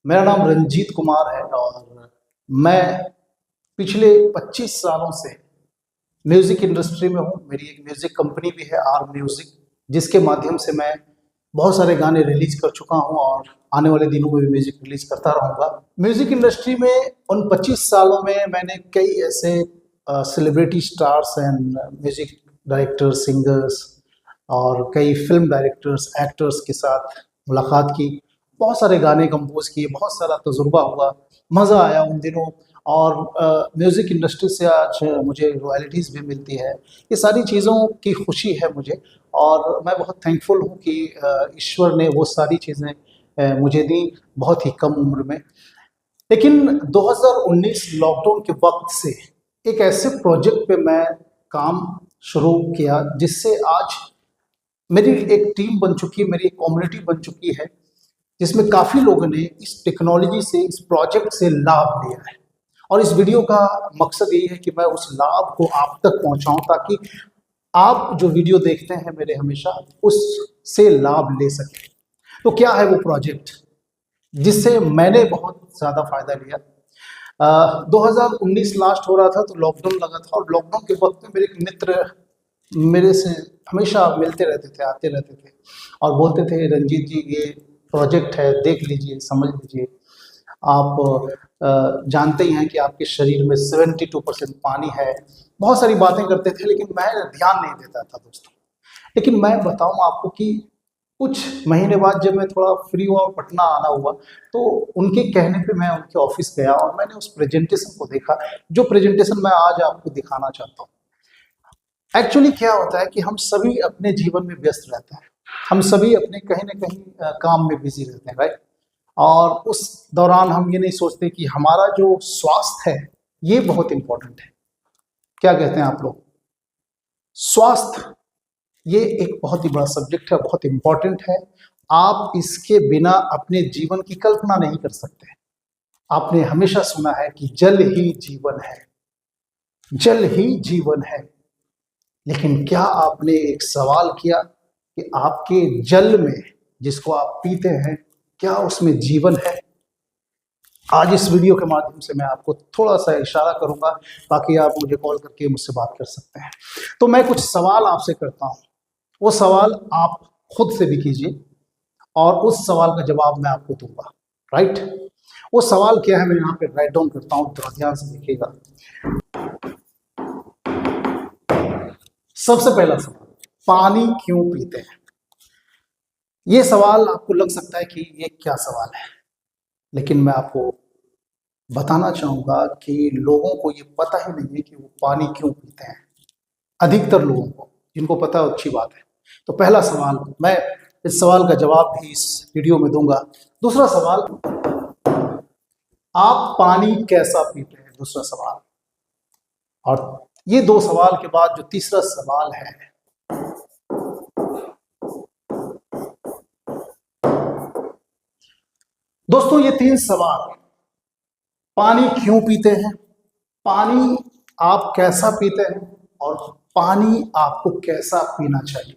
मेरा नाम रंजीत कुमार है और मैं पिछले 25 सालों से म्यूज़िक इंडस्ट्री में हूँ। मेरी एक म्यूज़िक कंपनी भी है आर म्यूज़िक, जिसके माध्यम से मैं बहुत सारे गाने रिलीज कर चुका हूँ और आने वाले दिनों में भी म्यूज़िक रिलीज करता रहूँगा। म्यूज़िक इंडस्ट्री में उन 25 सालों में मैंने कई ऐसे celebrity stars and music directors, singers और कई फिल्म डायरेक्टर्स, एक्टर्स के साथ मुलाकात की। बहुत सारे गाने कंपोज किए, बहुत सारा तजुर्बा हुआ, मज़ा आया उन दिनों। और म्यूज़िक इंडस्ट्री से आज मुझे रॉयल्टीज़ भी मिलती है। ये सारी चीज़ों की खुशी है मुझे और मैं बहुत थैंकफुल हूँ कि ईश्वर ने वो सारी चीज़ें मुझे दी बहुत ही कम उम्र में। लेकिन 2019 लॉकडाउन के वक्त से एक ऐसे प्रोजेक्ट पे मैं काम शुरू किया जिससे आज मेरी एक टीम बन चुकी है, मेरी एक कम्युनिटी बन चुकी है, जिसमें काफ़ी लोगों ने इस टेक्नोलॉजी से, इस प्रोजेक्ट से लाभ लिया है। और इस वीडियो का मकसद यही है कि मैं उस लाभ को आप तक पहुंचाऊं, ताकि आप जो वीडियो देखते हैं मेरे, हमेशा उससे लाभ ले सकें। तो क्या है वो प्रोजेक्ट जिससे मैंने बहुत ज़्यादा फायदा लिया? 2019 लास्ट हो रहा था तो लॉकडाउन लगा था, और लॉकडाउन के वक्त में मेरे एक मित्र मेरे से हमेशा मिलते रहते थे, आते रहते थे और बोलते थे, रंजीत जी ये प्रोजेक्ट है, देख लीजिए, समझ लीजिए। आप जानते ही हैं कि आपके शरीर में 72% पानी है। बहुत सारी बातें करते थे, लेकिन मैं ध्यान नहीं देता था दोस्तों। लेकिन मैं बताऊं आपको कि कुछ महीने बाद जब मैं थोड़ा फ्री हुआ और पटना आना हुआ, तो उनके कहने पे मैं उनके ऑफिस गया और मैंने उस प्रेजेंटेशन को देखा, जो प्रेजेंटेशन मैं आज आपको दिखाना चाहता हूँ। एक्चुअली क्या होता है कि हम सभी अपने जीवन में व्यस्त रहते हैं, हम सभी अपने कहीं ना कहीं काम में बिजी रहते हैं, राइट। और उस दौरान हम ये नहीं सोचते कि हमारा जो स्वास्थ्य है ये बहुत इंपॉर्टेंट है। क्या कहते हैं आप लोग? स्वास्थ्य ये एक बहुत ही बड़ा सब्जेक्ट है, बहुत इंपॉर्टेंट है। आप इसके बिना अपने जीवन की कल्पना नहीं कर सकते। आपने हमेशा सुना है कि जल ही जीवन है, जल ही जीवन है। लेकिन क्या आपने एक सवाल किया कि आपके जल में, जिसको आप पीते हैं, क्या उसमें जीवन है? आज इस वीडियो के माध्यम से मैं आपको थोड़ा सा इशारा करूंगा, बाकी आप मुझे कॉल करके मुझसे बात कर सकते हैं। तो मैं कुछ सवाल आपसे करता हूं, वो सवाल आप खुद से भी कीजिए और उस सवाल का जवाब मैं आपको दूंगा, राइट। वो सवाल क्या है, मैं यहाँ पे राइट डाउन करता हूँ, थोड़ा ध्यान से देखिएगा। सबसे पहला सवाल, पानी क्यों पीते हैं? ये सवाल आपको लग सकता है कि ये क्या सवाल है, लेकिन मैं आपको बताना चाहूंगा कि लोगों को ये पता ही नहीं है कि वो पानी क्यों पीते हैं। अधिकतर लोगों को, जिनको पता है अच्छी बात है। तो पहला सवाल, मैं इस सवाल का जवाब भी इस वीडियो में दूंगा। दूसरा सवाल, आप पानी कैसा पीते हैं? दूसरा सवाल। और ये दो सवाल के बाद जो तीसरा सवाल है, दोस्तों ये तीन सवाल, पानी क्यों पीते हैं, पानी आप कैसा पीते हैं, और पानी आपको कैसा पीना चाहिए।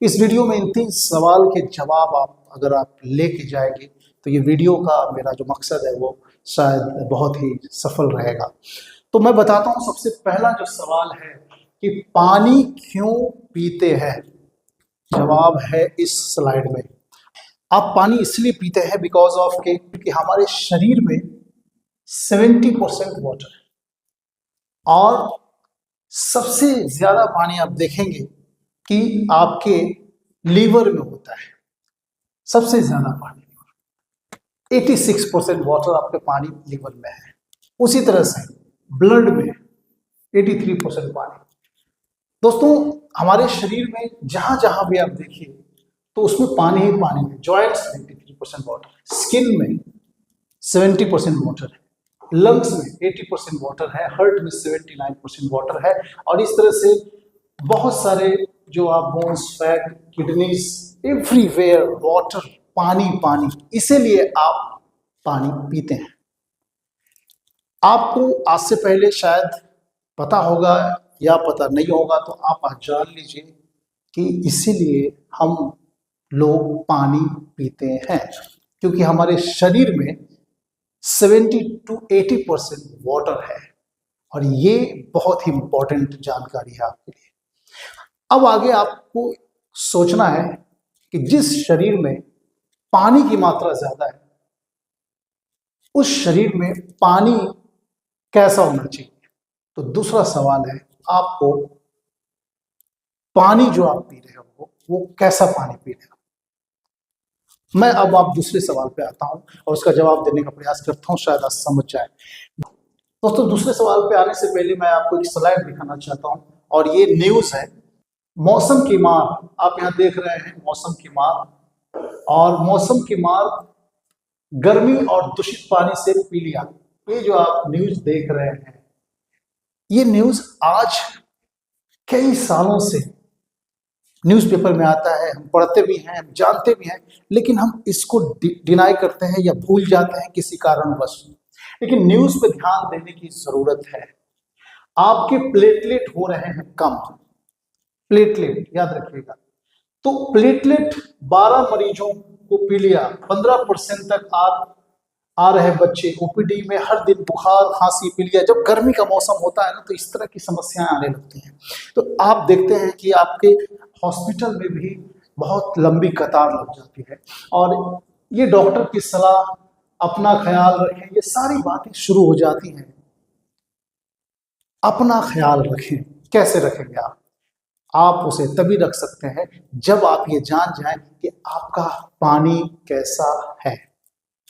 इस वीडियो में इन तीन सवाल के जवाब अगर आप लेके जाएंगे तो ये वीडियो का मेरा जो मकसद है वो शायद बहुत ही सफल रहेगा। तो मैं बताता हूँ, सबसे पहला जो सवाल है कि पानी क्यों पीते हैं, जवाब है इस स्लाइड में। आप पानी इसलिए पीते हैं बिकॉज ऑफ के, क्योंकि हमारे शरीर में 70% वाटर है और सबसे ज्यादा पानी आप देखेंगे कि आपके लीवर में होता है। सबसे ज्यादा पानी, 86% वाटर आपके पानी लीवर में है। उसी तरह से ब्लड में 83% पानी। दोस्तों हमारे शरीर में जहां जहां भी आप देखिए तो उसमें पानी ही पानी है। जॉइंट्स में 83% वाटर, स्किन में 70% वाटर है, लंग्स में 80% वाटर है, हार्ट में 79% वाटर है, और इस तरह से बहुत सारे जो आप bones, fat, kidneys, everywhere water, पानी पानी। इसीलिए आप पानी पीते हैं। आपको आज से पहले शायद पता होगा या पता नहीं होगा, तो आप आज जान लीजिए कि इसीलिए हम लोग पानी पीते हैं, क्योंकि हमारे शरीर में 70 to 80% वाटर है। और ये बहुत ही इंपॉर्टेंट जानकारी है आपके लिए। अब आगे आपको सोचना है कि जिस शरीर में पानी की मात्रा ज्यादा है उस शरीर में पानी कैसा होना चाहिए। तो दूसरा सवाल है, आपको पानी जो आप पी रहे हो वो कैसा पानी पी रहे हो। मैं अब आप दूसरे सवाल पे आता हूं और उसका जवाब देने का प्रयास करता हूं, शायद आप समझ जाए। दोस्तों, दूसरे सवाल पे आने से पहले मैं आपको एक स्लाइड दिखाना चाहता हूं और ये न्यूज है। मौसम की मार, आप यहां देख रहे हैं मौसम की मार, और मौसम की मार गर्मी और दूषित पानी से पीलिया। ये जो आप न्यूज देख रहे हैं, ये न्यूज आज कई सालों से न्यूज़पेपर में आता है, हम पढ़ते भी हैं, हम जानते भी हैं, लेकिन हम इसको डिनाई करते हैं या भूल जाते हैं किसी कारणवश। लेकिन न्यूज़ पे ध्यान देने की जरूरत है। आपके प्लेटलेट हो रहे हैं कम, प्लेटलेट याद रखिएगा। तो प्लेटलेट 12 मरीजों को पीलिया, 15% तक आ रहे बच्चे ओपीडी में हर दिन बुखार, खांसी, पीलिया। जब गर्मी का मौसम होता है ना तो इस तरह की समस्याएं आने लगती हैं। तो आप देखते हैं कि आपके हॉस्पिटल में भी बहुत लंबी कतार लग जाती है और ये डॉक्टर की सलाह, अपना ख्याल रखें, ये सारी बातें शुरू हो जाती हैं। अपना ख्याल रखें, कैसे रखेंगे आप उसे तभी रख सकते हैं जब आप ये जान जाएं कि आपका पानी कैसा है।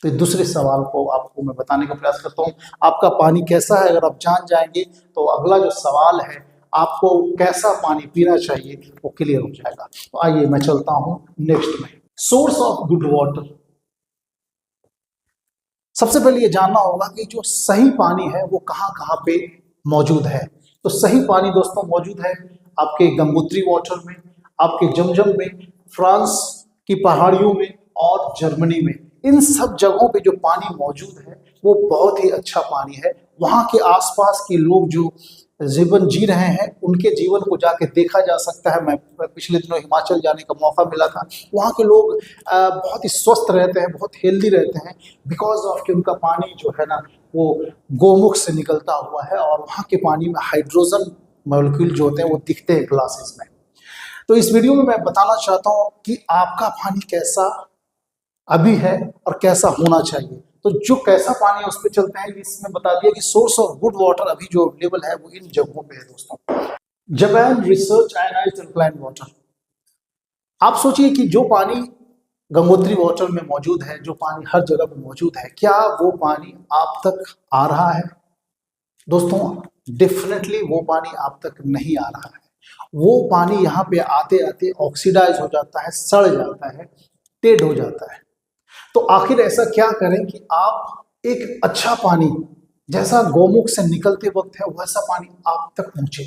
तो दूसरे सवाल को आपको मैं बताने का प्रयास करता हूं, आपका पानी कैसा है। अगर आप जान जाएंगे तो अगला जो सवाल है, आपको कैसा पानी पीना चाहिए, वो क्लियर हो जाएगा। तो आइए मैं चलता हूं नेक्स्ट में। Source of good water. सबसे पहले ये जानना होगा कि जो सही पानी है वो कहां कहां पे मौजूद है। तो सही पानी दोस्तों मौजूद है आपके गंगोत्री वाटर में, आपके जमजम में, फ्रांस की पहाड़ियों में और जर्मनी में। इन सब जगहों पे जो पानी मौजूद है वो बहुत ही अच्छा पानी है। वहाँ के आसपास के लोग जो जीवन जी रहे हैं उनके जीवन को जाके देखा जा सकता है। मैं पिछले दिनों हिमाचल जाने का मौका मिला था। वहाँ के लोग बहुत ही स्वस्थ रहते हैं, बहुत हेल्दी रहते हैं, बिकॉज ऑफ कि उनका पानी जो है ना वो गोमुख से निकलता हुआ है और वहाँ के पानी में हाइड्रोजन मॉलिक्यूल जो होते हैं वो दिखते हैं ग्लासेस में। तो इस वीडियो में मैं बताना चाहता हूँ कि आपका पानी कैसा अभी है और कैसा होना चाहिए। तो जो कैसा पानी है उस पर चलते हैं। इसमें बता दिया कि सोर्स ऑफ गुड वाटर अभी जो अवेलेबल है वो इन जगहों पे है दोस्तों। Japan research ionised alkaline water. आप सोचिए कि जो पानी गंगोत्री वाटर में मौजूद है, जो पानी हर जगह पे मौजूद है, क्या वो पानी आप तक आ रहा है? दोस्तों डेफिनेटली वो पानी आप तक नहीं आ रहा है। वो पानी यहाँ पे आते आते ऑक्सीडाइज हो जाता है, सड़ जाता है, टेढ़ हो जाता है। तो आखिर ऐसा क्या करें कि आप एक अच्छा पानी जैसा गौमुख से निकलते वक्त है वैसा पानी आप तक पहुंचे।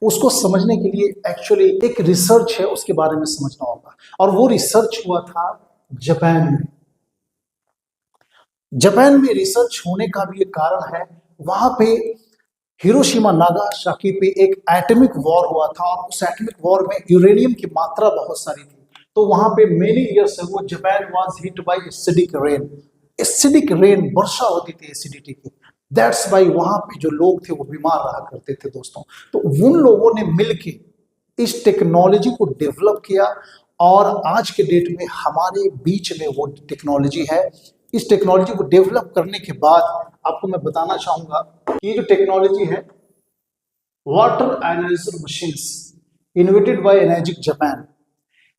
उसको समझने के लिए एक्चुअली एक रिसर्च है, उसके बारे में समझना होगा। और वो रिसर्च हुआ था जापान में। जापान में रिसर्च होने का भी एक कारण है, वहां पे हिरोशिमा नागासाकी पे एक एटॉमिक वॉर हुआ था और उस एटॉमिक वॉर में यूरेनियम की मात्रा बहुत सारी थी। तो वहां पे many years ago Japan was hit by acidic rain. Acidic rain, वर्षा होती थी एसिडिटी की। दैट्स वाई वहां पे जो लोग थे वो बीमार रहा करते थे दोस्तों। तो उन लोगों ने मिलके इस टेक्नोलॉजी को डेवलप किया और आज के डेट में हमारे बीच में वो टेक्नोलॉजी है। इस टेक्नोलॉजी को डेवलप करने के बाद आपको मैं बताना चाहूंगा कि ये जो टेक्नोलॉजी है water analyser machines invented by energic Japan.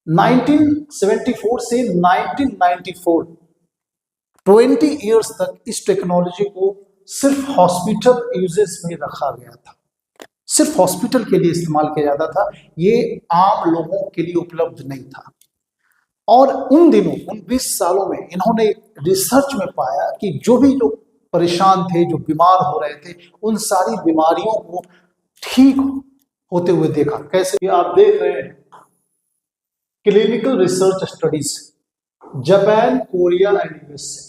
1974 से 1994 20 इयर्स तक इस टेक्नोलॉजी को सिर्फ हॉस्पिटल यूजेस में रखा गया था, सिर्फ हॉस्पिटल के लिए इस्तेमाल किया जाता था। ये आम लोगों के लिए उपलब्ध नहीं था। और उन दिनों, उन 20 सालों में इन्होंने रिसर्च में पाया कि जो भी लोग परेशान थे, जो बीमार हो रहे थे, उन सारी बीमारियों को ठीक होते हुए देखा। कैसे? आप देख रहे हैं clinical research studies Japan, Korea and USA.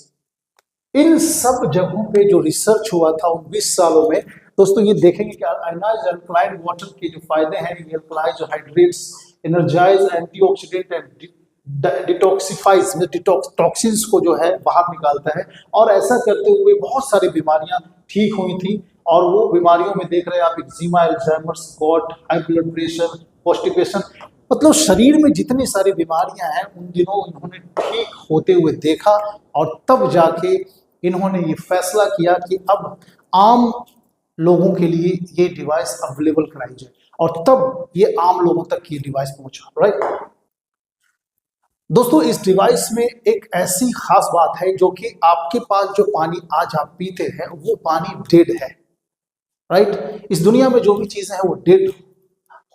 इन सब जगहों पे जो रिसर्च हुआ था उन 20 सालों में दोस्तों, ये देखेंगे कि आयनाइज्ड अल्कलाइन वाटर के जो फायदे हैं, ये alkalize hydrates, energize, antioxidant and detoxifies में टॉक्सिन्स को जो है बाहर निकालता है। और ऐसा करते हुए बहुत सारी बीमारियां ठीक हुई थी। और वो बीमारियों में देख रहे हैं आप, eczema, Alzheimer's, got, high blood pressure, constipation, मतलब शरीर में जितनी सारी बीमारियां हैं उन दिनों इन्होंने ठीक होते हुए देखा। और तब जाके इन्होंने ये फैसला किया कि अब आम लोगों के लिए ये डिवाइस अवेलेबल कराई जाए। और तब ये आम लोगों तक ये डिवाइस पहुंचा। राइट दोस्तों, इस डिवाइस में एक ऐसी खास बात है जो कि आपके पास जो पानी आज आप पीते हैं वो पानी डेड है। राइट, इस दुनिया में जो भी चीजें हैं वो डेड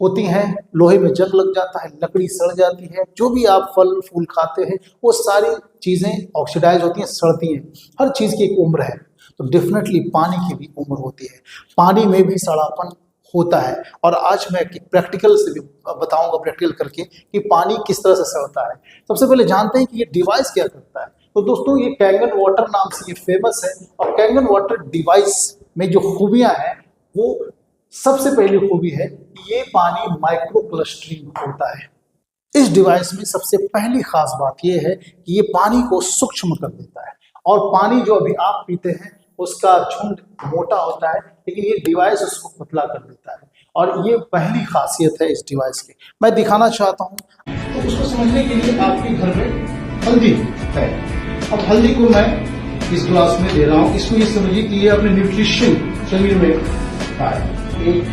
होती हैं। लोहे में जंग लग जाता है, लकड़ी सड़ जाती है, जो भी आप फल फूल खाते हैं वो सारी चीजें ऑक्सीडाइज होती हैं, सड़ती हैं। हर चीज की एक उम्र है, तो डेफिनेटली पानी की भी उम्र होती है। पानी में भी सड़ापन होता है। और आज मैं प्रैक्टिकल से भी बताऊंगा, प्रैक्टिकल करके, कि पानी किस तरह से सड़ता है। सबसे पहले जानते हैं कि ये डिवाइस क्या करता है। तो दोस्तों, ये कैंगन वाटर नाम से ये फेमस है। और कैंगन वाटर डिवाइस में जो खूबियां हैं, वो सबसे पहली खूबी है कि ये पानी माइक्रो क्लस्टरिंग होता है। इस डिवाइस में सबसे पहली खास बात यह है कि ये पानी को सूक्ष्म कर देता है। और पानी जो अभी आप पीते हैं उसका झुंड मोटा होता है, लेकिन ये डिवाइस उसको पतला कर देता है। और ये पहली खासियत है इस डिवाइस की। मैं दिखाना चाहता हूँ, तो उसको समझने के लिए आपके घर में हल्दी है। अब हल्दी को मैं इस ग्लास में दे रहा हूँ। इसको ये समझिए कि ये अपने न्यूट्रिशन शरीर में खाए, एक,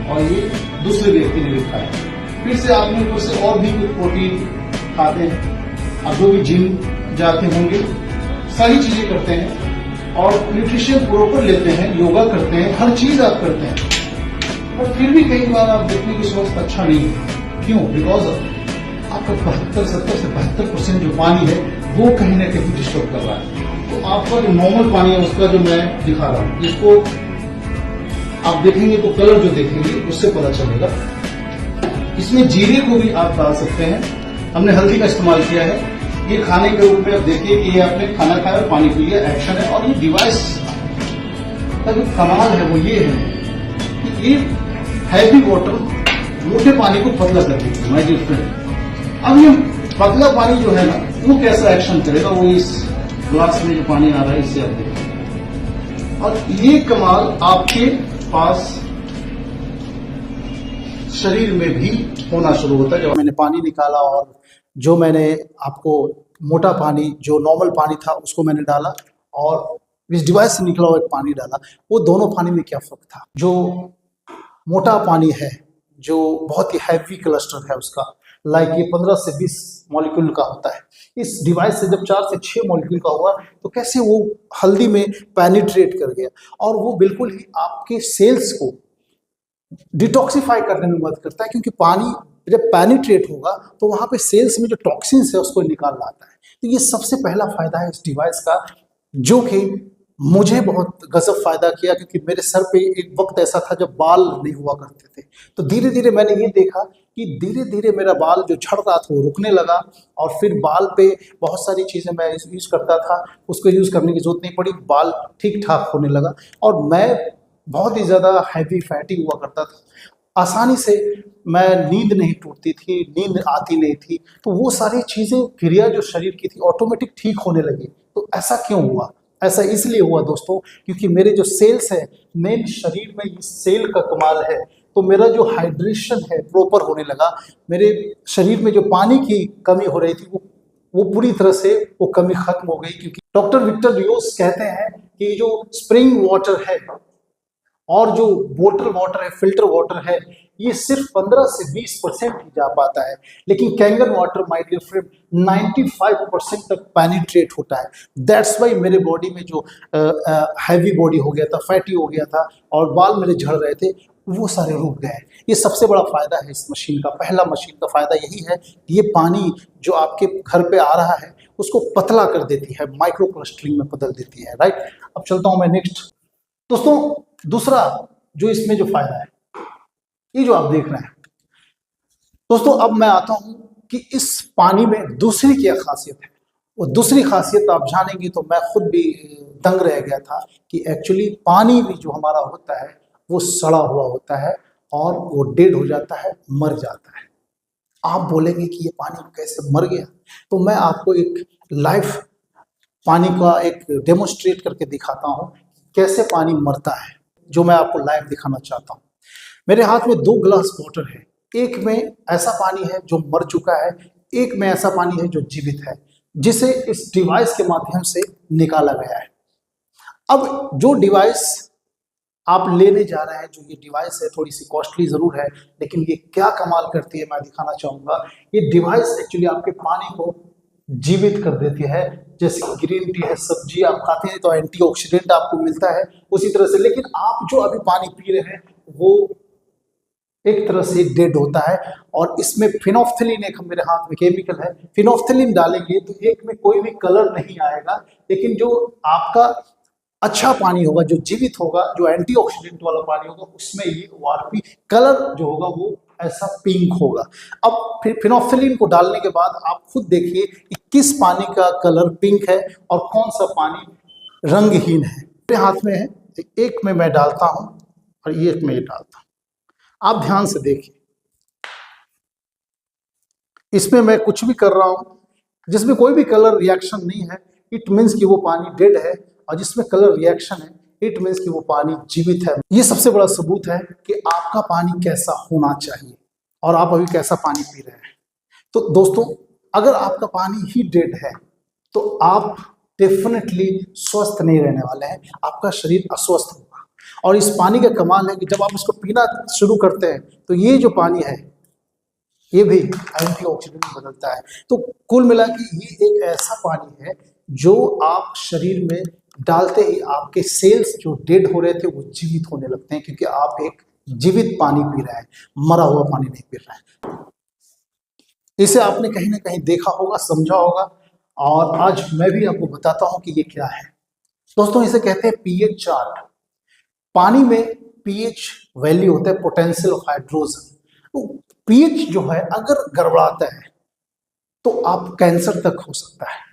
और ये दूसरे व्यक्ति ने भी खाया। फिर से आपने ऊपर से और भी कुछ प्रोटीन खाते हैं। अब जो भी जिम जाते होंगे, सारी चीजें करते हैं और न्यूट्रिशन प्रॉपर लेते हैं, योगा करते हैं, हर चीज आप करते हैं, पर फिर भी कई बार आप देखने की स्वास्थ्य अच्छा नहीं है। क्यों? बिकॉज आपका 70% जो पानी है वो कहीं ना कहीं डिस्टर्ब कर रहा है। तो आपका जो नॉर्मल पानी है उसका जो मैं दिखा रहा हूँ, इसको आप देखेंगे तो कलर जो देखेंगे उससे पता चलेगा। इसमें जीरे को भी आप डाल सकते हैं। हमने हल्दी का इस्तेमाल किया है। ये खाने के रूप में आप देखिए कि ये आपने खाना खाया और पानी पी लिया, एक्शन है। और ये डिवाइस का जो कमाल है वो ये है कि ये हैवी वाटर मोटे पानी को पतला कर देती है, माय डियर फ्रेंड। अब ये पतला पानी जो है ना, वो कैसा एक्शन करेगा, वो इस ग्लास में जो पानी आ रहा है इससे आप देखिए। और ये कमाल आपके पास शरीर में भी होना शुरू होता है। जब मैंने पानी निकाला और जो मैंने आपको मोटा पानी, जो नॉर्मल पानी था, उसको मैंने डाला और इस डिवाइस से निकला हुआ एक पानी डाला, वो दोनों पानी में क्या फर्क था। जो मोटा पानी है, जो बहुत ही हैवी क्लस्टर है उसका, लाइक ये 15 से 20 मॉलिक्यूल का होता है। इस डिवाइस से जब 4 से 6 मॉलिक्यूल का हुआ तो कैसे वो हल्दी में पेनिट्रेट कर गया और वो बिल्कुल ही आपके सेल्स को डिटॉक्सिफाई करने में मदद करता है। क्योंकि पानी जब पेनिट्रेट होगा तो वहां पे सेल्स में जो टॉक्सिन्स है उसको निकाल लाता है। तो ये सबसे पहला फायदा है इस डिवाइस का, जो कि मुझे बहुत गजब फायदा किया। क्योंकि मेरे सर पे एक वक्त ऐसा था जब बाल नहीं हुआ करते थे, तो धीरे धीरे मैंने ये देखा कि धीरे धीरे मेरा बाल जो झड़ रहा था वो रुकने लगा। और फिर बाल पे बहुत सारी चीज़ें मैं यूज़ करता था, उसको यूज़ करने की जरूरत नहीं पड़ी, बाल ठीक ठाक होने लगा। और मैं बहुत ही ज़्यादा हैवी फैटी हुआ करता था, आसानी से मैं नींद नहीं टूटती थी, नींद आती नहीं थी। तो वो सारी चीज़ें, क्रिया जो शरीर की थी, ऑटोमेटिक ठीक होने लगी। तो ऐसा क्यों हुआ? ऐसा इसलिए हुआ दोस्तों क्योंकि मेरे जो सेल्स है, मेन शरीर में इस सेल का कमाल है। तो मेरा जो हाइड्रेशन है प्रॉपर होने लगा। मेरे शरीर में जो पानी की कमी हो रही थी वो पूरी तरह से वो कमी खत्म हो गई। क्योंकि डॉक्टर विक्टर रियोस कहते हैं कि जो स्प्रिंग वाटर है और जो बोटल वाटर है, फिल्टर वाटर है, ये सिर्फ 15 से 20% ही जा पाता है। लेकिन Kangen water, my dear friend, 95% तक पेनिट्रेट होता है। दैट्स वाई मेरे बॉडी में जो हैवी बॉडी हो गया था, फैटी हो गया था और बाल मेरे झड़ रहे थे, वो सारे रुक गए। ये सबसे बड़ा फायदा है इस मशीन का। पहला मशीन का फायदा यही है कि ये पानी जो आपके घर पे आ रहा है उसको पतला कर देती है, माइक्रो क्लस्टरिंग में बदल देती है। राइट, अब चलता हूं मैं नेक्स्ट। दोस्तों, दूसरा जो इसमें जो फायदा है, ये जो आप देख रहे हैं दोस्तों, अब मैं आता हूं कि इस पानी में दूसरी क्या खासियत है। वो दूसरी खासियत आप जानेंगे तो मैं खुद भी दंग रह गया था कि एक्चुअली पानी भी जो हमारा होता है वो सड़ा हुआ होता है और वो डेड हो जाता है, मर जाता है। आप बोलेंगे कि ये पानी कैसे मर गया, तो मैं आपको एक लाइव पानी का एक डेमोन्स्ट्रेट करके दिखाता हूँ कैसे पानी मरता है, जो मैं आपको लाइव दिखाना चाहता हूँ। मेरे हाथ में 2 ग्लास वाटर है, एक में ऐसा पानी है जो मर चुका है, एक में ऐसा पानी है जो जीवित है, जिसे इस डिवाइस के माध्यम से निकाला गया है। अब जो डिवाइस आप लेने जा रहे हैं, जो ये डिवाइस है, थोड़ी सी कॉस्टली जरूर है, लेकिन ये क्या कमाल करती है मैं दिखाना चाहूंगा। ये डिवाइस एक्चुअली आपके पानी को जीवित कर देती है। जैसे कि ग्रीन टी है, सब्जी आप खाते हैं तो एंटीऑक्सीडेंट आपको मिलता है, उसी तरह से। लेकिन आप जो अभी पानी पी रहे हैं वो एक तरह से डेड होता है, और इसमें फिनोफ्थलीन, एक मेरे हाथ में केमिकल है, फिनोफ्थलीन डालेंगे तो एक में कोई भी कलर नहीं आएगा, लेकिन जो आपका अच्छा पानी होगा, जो जीवित होगा, जो एंटीऑक्सीडेंट वाला पानी होगा, उसमें ये ओआरपी कलर जो होगा वो ऐसा पिंक होगा। अब फिर फिनोफ्थलीन को डालने के बाद आप खुद देखिए कि किस पानी का कलर पिंक है और कौन सा पानी रंगहीन है। मेरे हाथ में है, एक में मैं डालता हूं और एक में ये डालता हूं। आप ध्यान से देखिए, इसमें मैं कुछ भी कर रहा हूं जिसमें कोई भी कलर रिएक्शन नहीं है, इट मीन्स कि वो पानी डेड है, और जिसमें कलर रिएक्शन है इट मीन्स कि वो पानी जीवित है। ये सबसे बड़ा सबूत है कि आपका पानी कैसा होना चाहिए और आप अभी कैसा पानी पी रहे हैं। तो दोस्तों, अगर आपका पानी ही डेड है तो आप डेफिनेटली स्वस्थ नहीं रहने वाले हैं, आपका शरीर अस्वस्थ होगा। और इस पानी का कमाल है कि जब आप इसको पीना शुरू करते हैं तो ये जो पानी है ये भी एंटीऑक्सीडेंट बदलता है। तो कुल मिला के ये एक ऐसा पानी है जो आप शरीर में डालते ही आपके सेल्स जो डेड हो रहे थे वो जीवित होने लगते हैं, क्योंकि आप एक जीवित पानी पी रहे हैं, मरा हुआ पानी नहीं पी रहे हैं। इसे आपने कहीं ना कहीं देखा होगा, समझा होगा, और आज मैं भी आपको बताता हूं कि ये क्या है। दोस्तों, इसे कहते हैं पीएच चार्ट। पानी में पीएच वैल्यू होता है पोटेंशियल ऑफ हाइड्रोजन। तो पीएच जो है अगर गड़बड़ाता है तो आप कैंसर तक हो सकता है।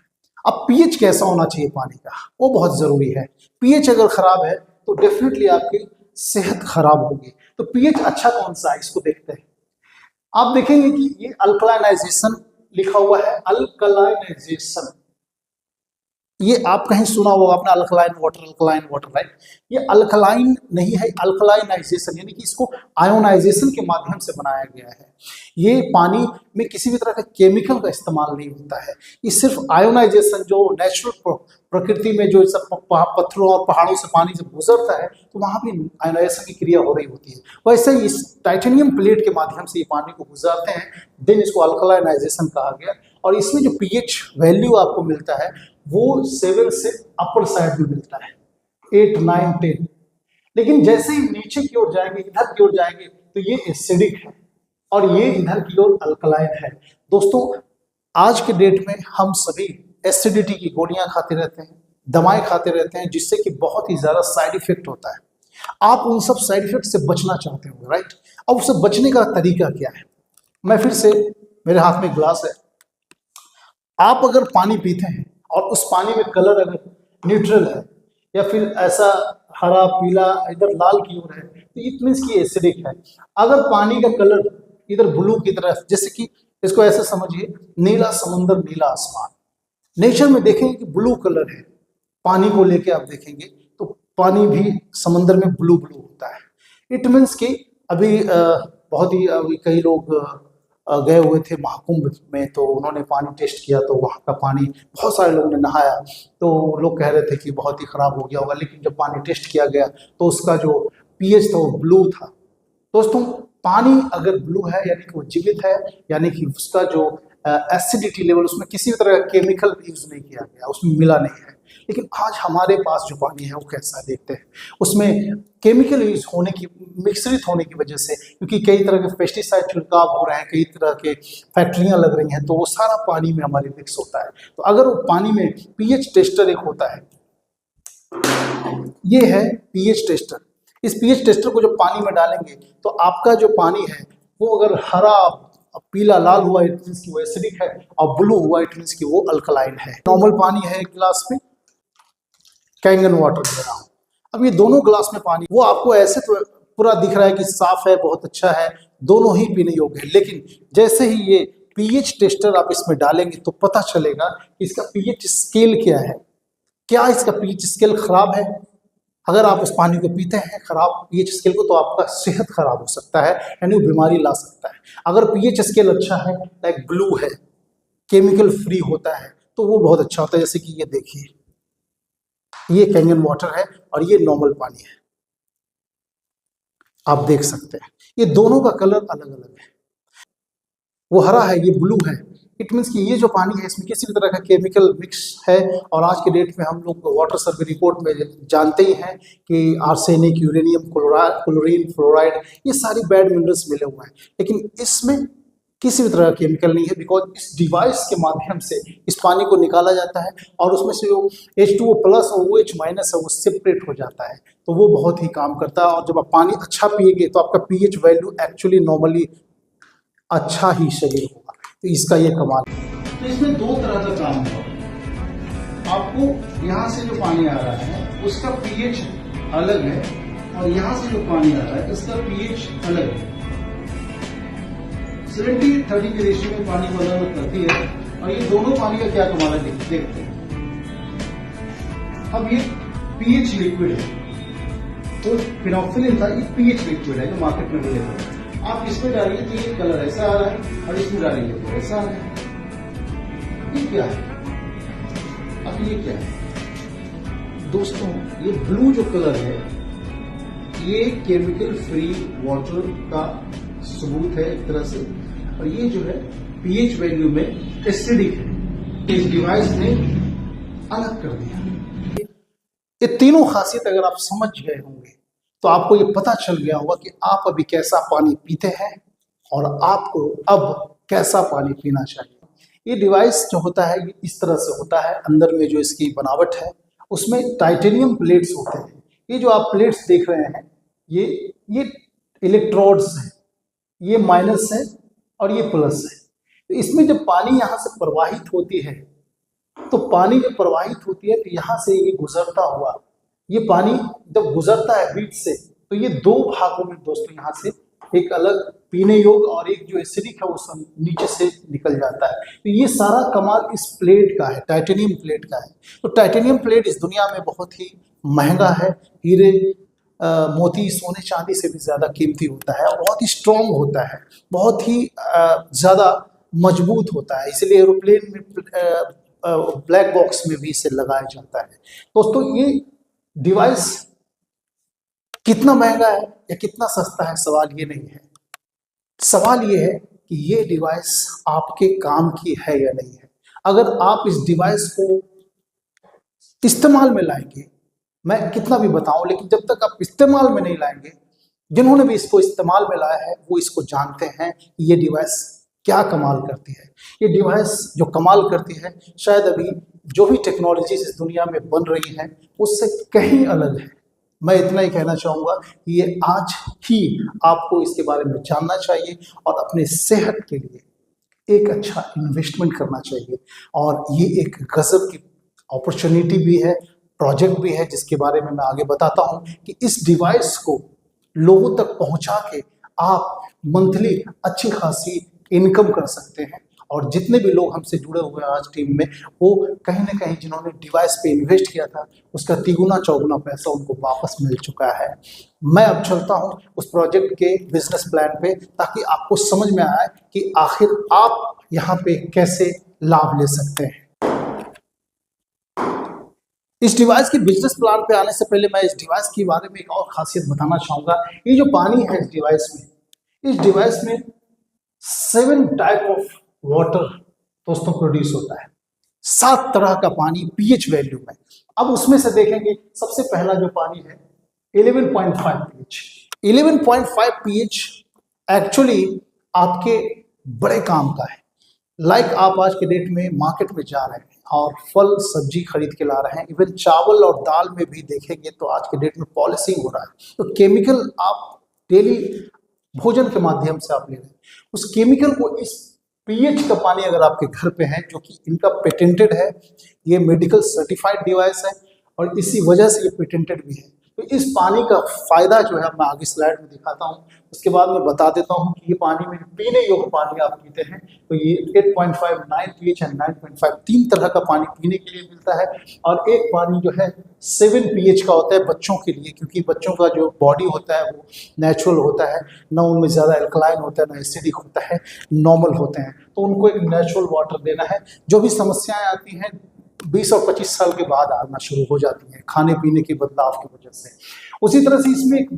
अब पीएच कैसा होना चाहिए पानी का, वो बहुत जरूरी है। पीएच अगर खराब है तो डेफिनेटली आपकी सेहत खराब होगी। तो पीएच अच्छा कौन सा है, इसको देखते हैं। आप देखेंगे कि ये अल्कलाइनाइजेशन लिखा हुआ है, अल्कलाइनाइजेशन। ये आप कहीं सुना होगा आपने, अल्कलाइन वाटर, राइट। ये अल्कलाइन नहीं है, अल्कलाइनाइजेशन, यानी कि इसको आयोनाइजेशन के माध्यम से बनाया गया है। ये पानी में किसी भी तरह का केमिकल का इस्तेमाल नहीं होता है, ये सिर्फ आयोनाइजेशन, जो नेचुरल प्रकृति में जो सब पत्थरों और पहाड़ों से पानी जब गुजरता है तो वहां भी आयोनाइजेशन की क्रिया हो रही होती है। वैसे ही इस टाइटेनियम प्लेट के माध्यम से ये पानी को गुजारते हैं, देन इसको अल्कलाइनाइजेशन कहा गया। और इसमें जो पीएच वैल्यू आपको मिलता है वो 7 से अपर साइड में मिलता है, 8, 9, 10। लेकिन जैसे ही नीचे की ओर जाएंगे, इधर की ओर जाएंगे, तो ये एसिडिक है और ये इधर की ओर अल्कलाइन है। दोस्तों, आज के डेट में हम सभी एसिडिटी की गोलियां खाते रहते हैं, दवाएं खाते रहते हैं, जिससे कि बहुत ही ज्यादा साइड इफेक्ट होता है। आप उन सब साइड इफेक्ट से बचना चाहते होंगे, राइट। अब उससे बचने का तरीका क्या है? मैं फिर से, मेरे हाथ में ग्लास है, आप अगर पानी पीते हैं और उस पानी में कलर अगर न्यूट्रल है या फिर ऐसा हरा पीला इधर लाल की ओर है, तो इट मीन्स कि एसिडिक है। अगर पानी का कलर इधर ब्लू की तरफ, जैसे कि इसको ऐसे समझिए, नीला समुंदर नीला आसमान, नेचर में देखेंगे कि ब्लू कलर है, पानी को लेके आप देखेंगे तो पानी भी समंदर में ब्लू ब्लू होता है। इट मीन्स कि अभी बहुत ही अभी कई लोग गए हुए थे महाकुंभ में, तो उन्होंने पानी टेस्ट किया, तो वहाँ का पानी, बहुत सारे लोगों ने नहाया, तो लोग कह रहे थे कि बहुत ही खराब हो गया होगा, लेकिन जब पानी टेस्ट किया गया तो उसका जो पीएच था वो ब्लू था। दोस्तों, पानी अगर ब्लू है यानी कि वो जीवित है, यानी कि उसका जो एसिडिटी लेवल, उसमें किसी भी तरह का केमिकल यूज नहीं किया गया, उसमें मिला नहीं है। लेकिन आज हमारे पास जो पानी है वो कैसा है देखते हैं। उसमें केमिकल यूज होने की, मिश्रित होने की वजह से, क्योंकि कई तरह के पेस्टिसाइड छिड़काव हो रहे हैं, कई तरह के फैक्ट्रियां लग रही हैं, तो वो सारा पानी में हमारे मिक्स होता है। तो अगर वो पानी में पीएच टेस्टर एक होता है, ये है पीएच टेस्टर। इस पीएच टेस्टर को जब पानी में डालेंगे तो आपका जो पानी है वो अगर हरा पीला लाल हुआ इट मींस कि वो एसिडिक है, और ब्लू हुआ इट मींस कि वो अल्कलाइन है। नॉर्मल पानी है एक गिलास में, कैंगन वाटर दे रहा हूं। अब ये दोनों ग्लास में पानी, वो आपको ऐसे पूरा दिख रहा है कि साफ है, बहुत अच्छा है, दोनों ही पीने योग्य है। लेकिन जैसे ही ये पीएच टेस्टर आप इसमें डालेंगे तो पता चलेगा कि इसका पीएच स्केल क्या है। क्या इसका पीएच स्केल खराब है? अगर आप उस पानी को पीते हैं खराब पीएच स्केल को, तो आपका सेहत खराब हो सकता है, यानी वो बीमारी ला सकता है। अगर पीएच स्केल अच्छा है, लाइक ब्लू है, केमिकल फ्री होता है, तो वो बहुत अच्छा होता है। जैसे कि ये देखिए, ये कैंगन वाटर है और ये नॉर्मल पानी है, आप देख सकते हैं। ये दोनों का कलर अलग अलग है, वो हरा है, ये ब्लू है। इट मीन्स कि ये जो पानी है इसमें किसी भी तरह का केमिकल मिक्स है। और आज के डेट में हम लोग वाटर सर्वे रिपोर्ट में जानते ही हैं कि आर्सेनिक, यूरेनियम क्लोरीन, फ्लोराइड, ये सारी बैड मिनरल्स मिले हुए हैं। लेकिन इसमें किसी भी तरह का केमिकल नहीं है, बिकॉज इस डिवाइस के माध्यम से इस पानी को निकाला जाता है और उसमें से जो H2O प्लस और OH माइनस है वो सेपरेट हो जाता है, तो वो बहुत ही काम करता है। और जब आप पानी अच्छा पिएंगे तो आपका पीएच वैल्यू एक्चुअली नॉर्मली अच्छा ही शरीर होगा। तो इसका ये कमाल है। तो इसमें दो तरह का काम होगा। आपको यहाँ से जो पानी आ रहा है उसका पीएच अलग है, और यहाँ से जो पानी आ रहा है इसका पीएच अलग है। 70-30 के रेशियो में पानी को अलग करती है। और ये दोनों पानी का क्या कमाल है देखते हैं। अब ये पीएच लिक्विड है, तो फिनोक्सिलिन था, ये पीएच लिक्विड है जो मार्केट में अवेलेबल है। आप इसमें डालिए तो ये कलर ऐसा आ रहा है, और इसमें डालेंगे तो ऐसा आ रहा है। ये क्या है? अब ये क्या है दोस्तों? ये ब्लू जो कलर है ये केमिकल फ्री वाटर का सबूत है एक तरह से, और ये जो है पीएच वैल्यू में एसिडिक है। इस डिवाइस ने अलग कर दिया। ये तीनों खासियत अगर आप समझ गए होंगे तो आपको ये पता चल गया होगा कि आप अभी कैसा पानी पीते हैं और आपको अब कैसा पानी पीना चाहिए। ये डिवाइस जो होता है ये इस तरह से होता है। अंदर में जो इसकी बनावट है उसमें टाइटेनियम प्लेट्स होते हैं। ये जो आप प्लेट्स देख रहे हैं ये इलेक्ट्रोड्स हैं, ये माइनस है और ये प्लस है। तो इसमें जब पानी यहाँ से प्रवाहित होती है, तो पानी जब प्रवाहित होती है तो यहाँ से ये गुजरता हुआ, ये पानी जब गुजरता है बीच से, तो ये दो भागों में दोस्तों यहाँ से एक अलग पीने योग्य और एक जो एसिडिक है वो सब नीचे से निकल जाता है। तो ये सारा कमाल इस प्लेट का है, टाइटेनियम प्लेट का है। तो टाइटेनियम प्लेट इस दुनिया में बहुत ही महंगा है। हीरे, मोती, सोने, चांदी से भी ज़्यादा कीमती होता है और बहुत ही स्ट्रॉन्ग होता है, बहुत ही ज़्यादा मजबूत होता है। इसलिए एरोप्लेन में ब्लैक बॉक्स में भी इसे लगाया जाता है। दोस्तों ये डिवाइस कितना महंगा है या कितना सस्ता है, सवाल ये नहीं है। सवाल ये है कि ये डिवाइस आपके काम की है या नहीं है। अगर आप इस डिवाइस को इस्तेमाल में लाएंगे, मैं कितना भी बताऊं, लेकिन जब तक आप इस्तेमाल में नहीं लाएंगे, जिन्होंने भी इसको इस्तेमाल में लाया है वो इसको जानते हैं कि ये डिवाइस क्या कमाल करती है। ये डिवाइस जो कमाल करती है शायद अभी जो भी टेक्नोलॉजीज इस दुनिया में बन रही हैं उससे कहीं अलग है। मैं इतना ही कहना चाहूँगा कि ये आज ही आपको इसके बारे में जानना चाहिए और अपने सेहत के लिए एक अच्छा इन्वेस्टमेंट करना चाहिए। और ये एक गजब की अपॉर्चुनिटी भी है, प्रोजेक्ट भी है, जिसके बारे में मैं आगे बताता हूँ कि इस डिवाइस को लोगों तक पहुँचा के आप मंथली अच्छी खासी इनकम कर सकते हैं। और जितने भी लोग हमसे जुड़े हुए हैं आज टीम में, वो कहीं ना कहीं जिन्होंने डिवाइस पे इन्वेस्ट किया था उसका तिगुना चौगुना पैसा उनको वापस मिल चुका है। मैं अब चलता हूँ उस प्रोजेक्ट के बिजनेस प्लान पे, ताकि आपको समझ में आए कि आखिर आप यहाँ पे कैसे लाभ ले सकते हैं। इस डिवाइस के बिजनेस प्लान पे आने से पहले मैं इस डिवाइस के बारे में एक और खासियत बताना चाहूँगा। ये जो पानी है इस डिवाइस में 7 टाइप ऑफ वाटर दोस्तों प्रोड्यूस होता है। 7 तरह का पानी पीएच वैल्यू में। अब उसमें से देखेंगे सबसे पहला जो पानी है 11.5 पीएच। 11.5 पीएच एक्चुअली आपके बड़े काम का है। लाइक आप आज के डेट में मार्केट में जा रहे हैं और फल सब्जी खरीद के ला रहे हैं, इवन चावल और दाल में भी देखेंगे तो आज के डेट में पॉलिशिंग हो रहा है। तो केमिकल आप डेली भोजन के माध्यम से आप ले रहे हैं, उस केमिकल को इस पीएच का पानी अगर आपके घर पे है, जो कि इनका पेटेंटेड है, ये मेडिकल सर्टिफाइड डिवाइस है और इसी वजह से ये पेटेंटेड भी है। तो इस पानी का फ़ायदा जो है मैं आगे स्लाइड में दिखाता हूँ। उसके बाद मैं बता देता हूँ कि ये पानी में पीने योग्य पानी आप पीते हैं तो ये 8.5 9 pH है, 9.5 तीन तरह का पानी पीने के लिए मिलता है। और एक पानी जो है 7 pH का होता है बच्चों के लिए, क्योंकि बच्चों का जो बॉडी होता है वो नेचुरल होता है, ना उनमें ज़्यादा एल्कलाइन होता है ना एसिडिक होता है, नॉर्मल होते हैं, तो उनको एक नेचुरल वाटर देना है। जो भी समस्याएं आती हैं 20 और 25 साल के बाद आना शुरू हो जाती हैं खाने पीने के बदलाव की वजह से। उसी तरह से इसमें एक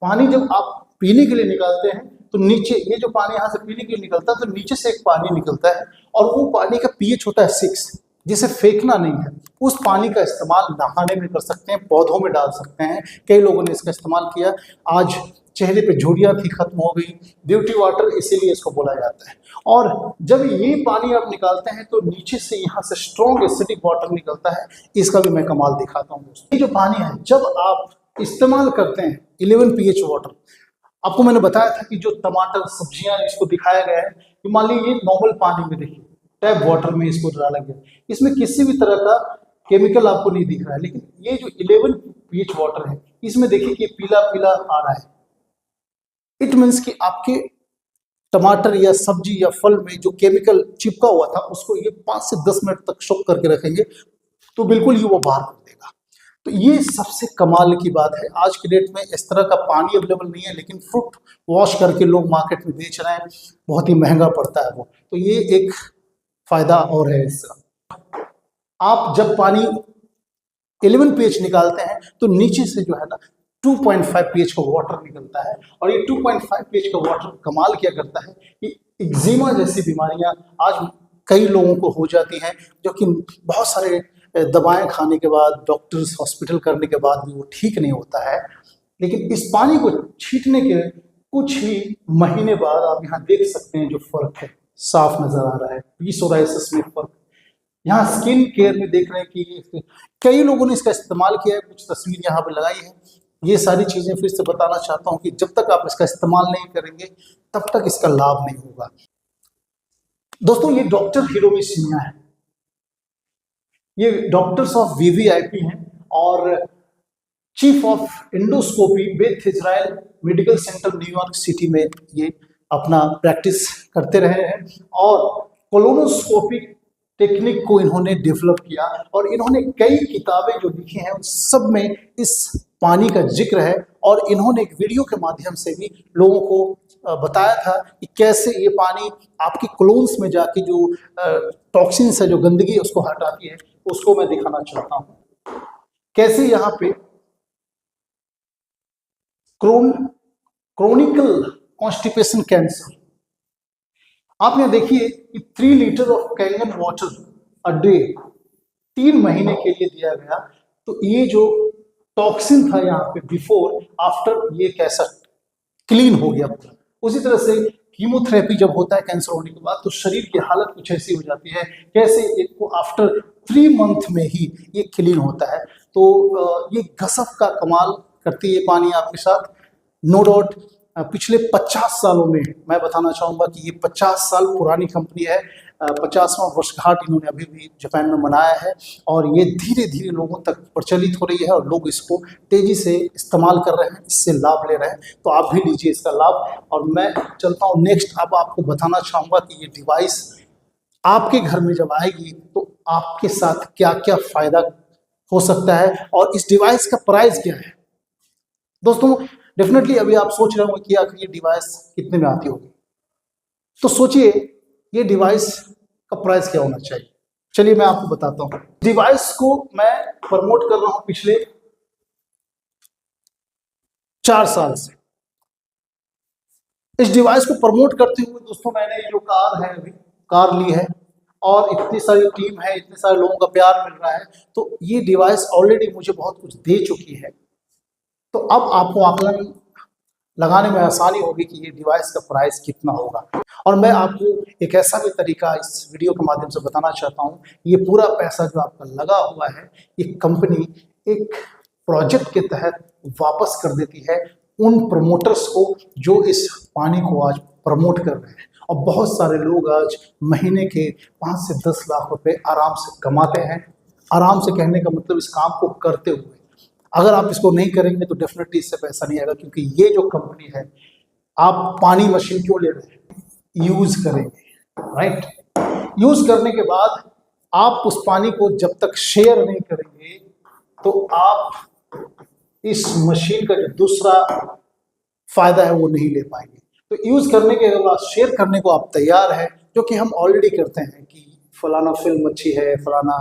पानी जब आप पीने के लिए निकालते हैं तो नीचे ये जो पानी यहाँ से पीने के लिए निकलता है तो नीचे से एक पानी निकलता है और वो पानी का pH होता है 6, जिसे फेंकना नहीं है। उस पानी का इस्तेमाल नहाने में कर सकते हैं, पौधों में डाल सकते हैं। कई लोगों ने इसका इस्तेमाल किया। आज चेहरे पे झुर्रियाँ थी खत्म हो गई, ब्यूटी वाटर इसीलिए इसको बोला जाता है। और जब ये पानी आप निकालते हैं तो नीचे से यहाँ से स्ट्रॉन्ग एसिडिक वाटर निकलता है। इसका भी मैं कमाल दिखाता हूँ दोस्तों। ये जो पानी है जब आप इस्तेमाल करते हैं 11 pH वाटर, आपको मैंने बताया था कि जो टमाटर सब्जियां इसको दिखाया गया है कि मान लीजिए ये नॉर्मल पानी में देखिए टैप वाटर में इसको डाला गया, इसमें किसी भी तरह का केमिकल आपको नहीं दिख रहा है। लेकिन ये जो 11 pH वाटर है इसमें देखिए कि पीला पीला आ रहा है। इट मीन्स कि आपके टमाटर या सब्जी या फल में जो केमिकल चिपका हुआ था उसको ये 5 से 10 मिनट तक सोक करके रखेंगे तो बिल्कुल ही वो बाहर कर देगा। तो ये सबसे कमाल की बात है। आज की डेट में इस तरह का पानी अवेलेबल नहीं है, लेकिन फ्रूट वॉश करके लोग मार्केट में बेच रहे हैं, बहुत ही महंगा पड़ता है वो। तो ये एक फायदा और है इसका। आप जब पानी 11 pH निकालते हैं तो नीचे से जो है ना 2.5 pH का वाटर निकलता है। और ये 2.5 pH का वाटर कमाल क्या करता है कि एक्जिमा जैसी बीमारियां आज कई लोगों को हो जाती हैं, जो कि बहुत सारे दवाएं खाने के बाद, डॉक्टर्स हॉस्पिटल करने के बाद भी वो ठीक नहीं होता है। लेकिन इस पानी को छींटने के कुछ ही महीने बाद आप यहाँ देख सकते हैं जो फर्क है, साफ नजर आ रहा है। पीसोराइसिस में फर्क, यहाँ स्किन केयर में देख रहे हैं कि कई लोगों ने इसका इस्तेमाल किया है। कुछ तस्वीर यहाँ पे लगाई है। ये सारी चीजें फिर से बताना चाहता हूँ कि जब तक आप इसका इस्तेमाल नहीं करेंगे तब तक इसका लाभ नहीं होगा। दोस्तों ये डॉक्टर हिरोमी सिन्हा है, ये डॉक्टर्स ऑफ वीवीआईपी हैं और chief of endoscopy Beth Israel medical centre New York city में ये अपना प्रैक्टिस करते रहे हैं। और कोलोनोस्कोपी टेक्निक को इन्होंने डेवलप किया और इन्होंने कई किताबें जो लिखी हैं उन सब में इस पानी का जिक्र है। और इन्होंने एक वीडियो के माध्यम से भी लोगों को बताया था कि कैसे ये पानी आपकी क्लोन्स में जाके जो टॉक्सिन्स है, जो गंदगी है उसको हटाती है। उसको मैं दिखाना चाहता हूँ कैसे यहाँ पे क्रोनिकल कॉन्स्टिपेशन कैंसर, आप यहाँ देखिए कि 3 litre of Kangen water a day 3 महीने के लिए दिया गया। तो ये जो टॉक्सिन था यहाँ पे बिफोर आफ्टर ये कैसा क्लीन हो गया पूरा। उसी तरह से कीमोथेरेपी जब होता है कैंसर होने के बाद तो शरीर की हालत कुछ ऐसी हो जाती है, कैसे इसको आफ्टर 3 मंथ में ही ये क्लीन होता है। तो ये गजब का कमाल करती है ये पानी आपके साथ। नो डाउट पिछले 50 सालों में मैं बताना चाहूँगा कि ये 50 साल पुरानी कंपनी है। 50वां वर्षगांठ इन्होंने अभी भी जापान में मनाया है और ये धीरे धीरे लोगों तक प्रचलित हो रही है और लोग इसको तेज़ी से इस्तेमाल कर रहे हैं, इससे लाभ ले रहे हैं। तो आप भी लीजिए इसका लाभ। और मैं चलता हूँ नेक्स्ट। अब आपको बताना चाहूँगा कि ये डिवाइस आपके घर में जब आएगी तो आपके साथ क्या क्या फ़ायदा हो सकता है और इस डिवाइस का प्राइस क्या है। दोस्तों डेफिनेटली अभी आप सोच रहे होंगे कि आखिर ये डिवाइस कितने में आती होगी, तो सोचिए ये डिवाइस का प्राइस क्या होना चाहिए। चलिए मैं आपको बताता हूँ। डिवाइस को मैं प्रमोट कर रहा हूँ पिछले 4 साल से। इस डिवाइस को प्रमोट करते हुए दोस्तों मैंने जो कार है अभी कार ली है और इतनी सारी टीम है, इतने सारे लोगों का प्यार मिल रहा है, तो ये डिवाइस ऑलरेडी मुझे बहुत कुछ दे चुकी है। तो अब आपको आकलन लगाने में आसानी होगी कि ये डिवाइस का प्राइस कितना होगा। और मैं आपको एक ऐसा भी तरीका इस वीडियो के माध्यम से बताना चाहता हूँ। ये पूरा पैसा जो आपका लगा हुआ है ये कंपनी एक प्रोजेक्ट के तहत वापस कर देती है उन प्रमोटर्स को जो इस पानी को आज प्रमोट कर रहे हैं। और बहुत सारे लोग आज महीने के 5 से 10 लाख रुपए आराम से कमाते हैं। आराम से कहने का मतलब इस काम को करते हुए। अगर आप इसको नहीं करेंगे तो डेफिनेटली इससे पैसा नहीं आएगा, क्योंकि ये जो कंपनी है, आप पानी मशीन क्यों ले रहे हैं? यूज करेंगे, राइट? यूज करने के बाद आप उस पानी को जब तक शेयर नहीं करेंगे तो आप इस मशीन का जो दूसरा फायदा है वो नहीं ले पाएंगे। तो यूज करने के बाद शेयर करने को आप तैयार है, जो कि हम ऑलरेडी करते हैं कि फलाना फिल्म अच्छी है, फलाना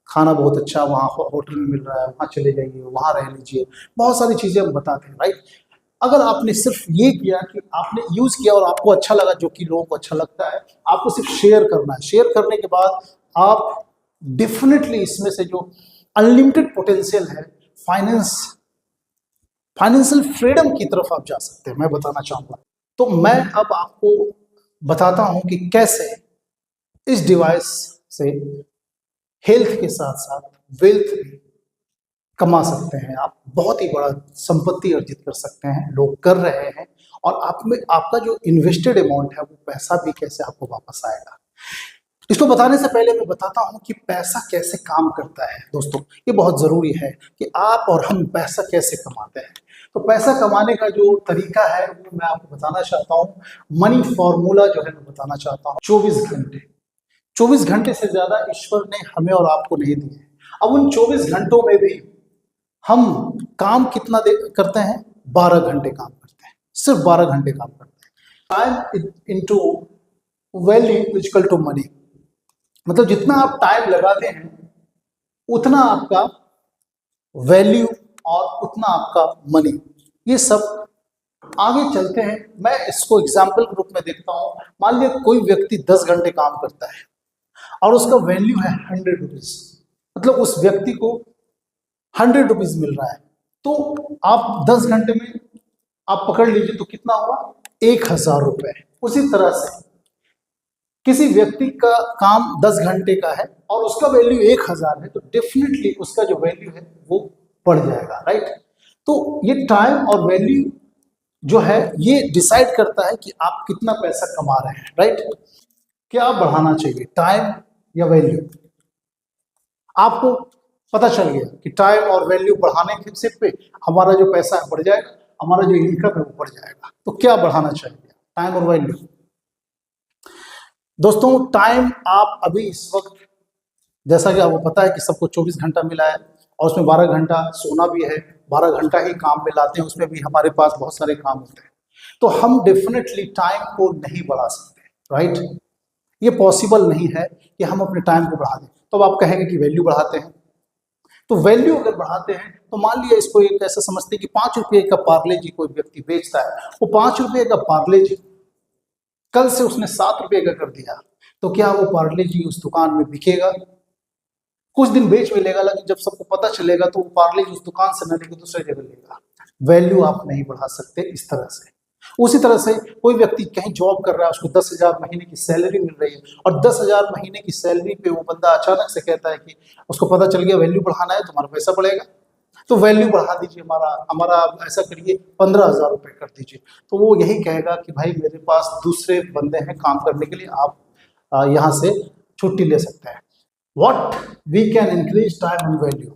खाना बहुत अच्छा वहाँ होटल में मिल रहा है, वहाँ चले जाइए, वहाँ रह लीजिए, बहुत सारी चीज़ें हम बताते हैं, राइट? अगर आपने सिर्फ ये किया कि आपने यूज़ किया और आपको अच्छा लगा, जो कि लोगों को अच्छा लगता है, आपको सिर्फ शेयर करना है। शेयर करने के बाद आप डेफिनेटली इसमें से जो अनलिमिटेड पोटेंशियल है, फाइनेंशियल फ्रीडम की तरफ आप जा सकते हैं, मैं बताना चाहूँगा। तो मैं अब आपको बताता हूँ कि कैसे इस डिवाइस से हेल्थ के साथ साथ वेल्थ भी कमा सकते हैं। आप बहुत ही बड़ा संपत्ति अर्जित कर सकते हैं, लोग कर रहे हैं, और आप में आपका जो इन्वेस्टेड अमाउंट है वो पैसा भी कैसे आपको वापस आएगा। इसको बताने से पहले मैं बताता हूं कि पैसा कैसे काम करता है। दोस्तों, ये बहुत ज़रूरी है कि आप और हम पैसा कैसे कमाते हैं। तो पैसा कमाने का जो तरीका है वो मैं आपको बताना चाहता हूँ। मनी फॉर्मूला जो है मैं बताना चाहता हूँ। 24 घंटे से ज़्यादा ईश्वर ने हमें और आपको नहीं दिए। अब उन 24 घंटों में भी हम काम कितना करते हैं? 12 घंटे काम करते हैं, सिर्फ 12 घंटे काम करते हैं। Time into value equal to money, मतलब जितना आप टाइम लगाते हैं उतना आपका वैल्यू और उतना आपका मनी। ये सब आगे चलते हैं, मैं इसको एग्जाम्पल के रूप में देखता हूँ। मान लिया कोई व्यक्ति 10 घंटे काम करता है और उसका वैल्यू है 100 रुपीज, मतलब उस व्यक्ति को 100 रुपीज मिल रहा है। तो आप 10 घंटे में आप पकड़ लीजिए तो कितना हुआ? 1000 रुपए। उसी तरह से किसी व्यक्ति का काम 10 घंटे का है और उसका वैल्यू 1000 है, तो डेफिनेटली उसका जो वैल्यू है वो बढ़ जाएगा, राइट? तो ये टाइम और वैल्यू जो है ये डिसाइड करता है कि आप कितना पैसा कमा रहे हैं, राइट? क्या बढ़ाना चाहिए, टाइम या वैल्यू? आपको पता चल गया कि टाइम और वैल्यू बढ़ाने के सिर्फ पे हमारा जो पैसा है बढ़ जाएगा, हमारा जो इनकम है वो बढ़ जाएगा। तो क्या बढ़ाना चाहिए, टाइम और वैल्यू? दोस्तों, टाइम आप अभी इस वक्त, जैसा कि आपको पता है कि सबको 24 घंटा मिला है और उसमें 12 घंटा सोना भी है, 12 घंटा ही काम में लाते हैं, उसमें भी हमारे पास बहुत सारे काम होते हैं। तो हम डेफिनेटली टाइम को नहीं बढ़ा सकते, राइट? ये पॉसिबल नहीं है कि हम अपने टाइम को बढ़ा दें। तो अब आप कहेंगे कि वैल्यू बढ़ाते हैं, तो वैल्यू अगर बढ़ाते हैं तो मान लिया इसको एक ऐसा समझते हैं कि 5 रुपये का पार्ले जी कोई व्यक्ति बेचता है, वो 5 रुपये का पार्ले जी कल से उसने 7 रुपये का कर दिया, तो क्या वो पार्ले जी उस दुकान में बिकेगा? कुछ दिन बेच में लेगा, लेकिन जब सबको पता चलेगा तो वो पार्ले जी उस दुकान से न लेकर दूसरे जगह लेगा। वैल्यू आप नहीं बढ़ा सकते इस तरह से। उसी तरह से कोई व्यक्ति कहीं जॉब कर रहा है, उसको 10,000 महीने की सैलरी मिल रही है और 10,000 महीने की सैलरी पे वो बंदा अचानक से कहता है कि उसको पता चल गया वैल्यू बढ़ाना है, तुम्हारा पैसा बढ़ेगा, तो वैल्यू बढ़ा दीजिए, हमारा ऐसा करिए 15,000 रुपये कर दीजिए। तो वो यही कहेगा कि भाई मेरे पास दूसरे बंदे हैं काम करने के लिए, आप यहाँ से छुट्टी ले सकते हैं। What we can increase time and value.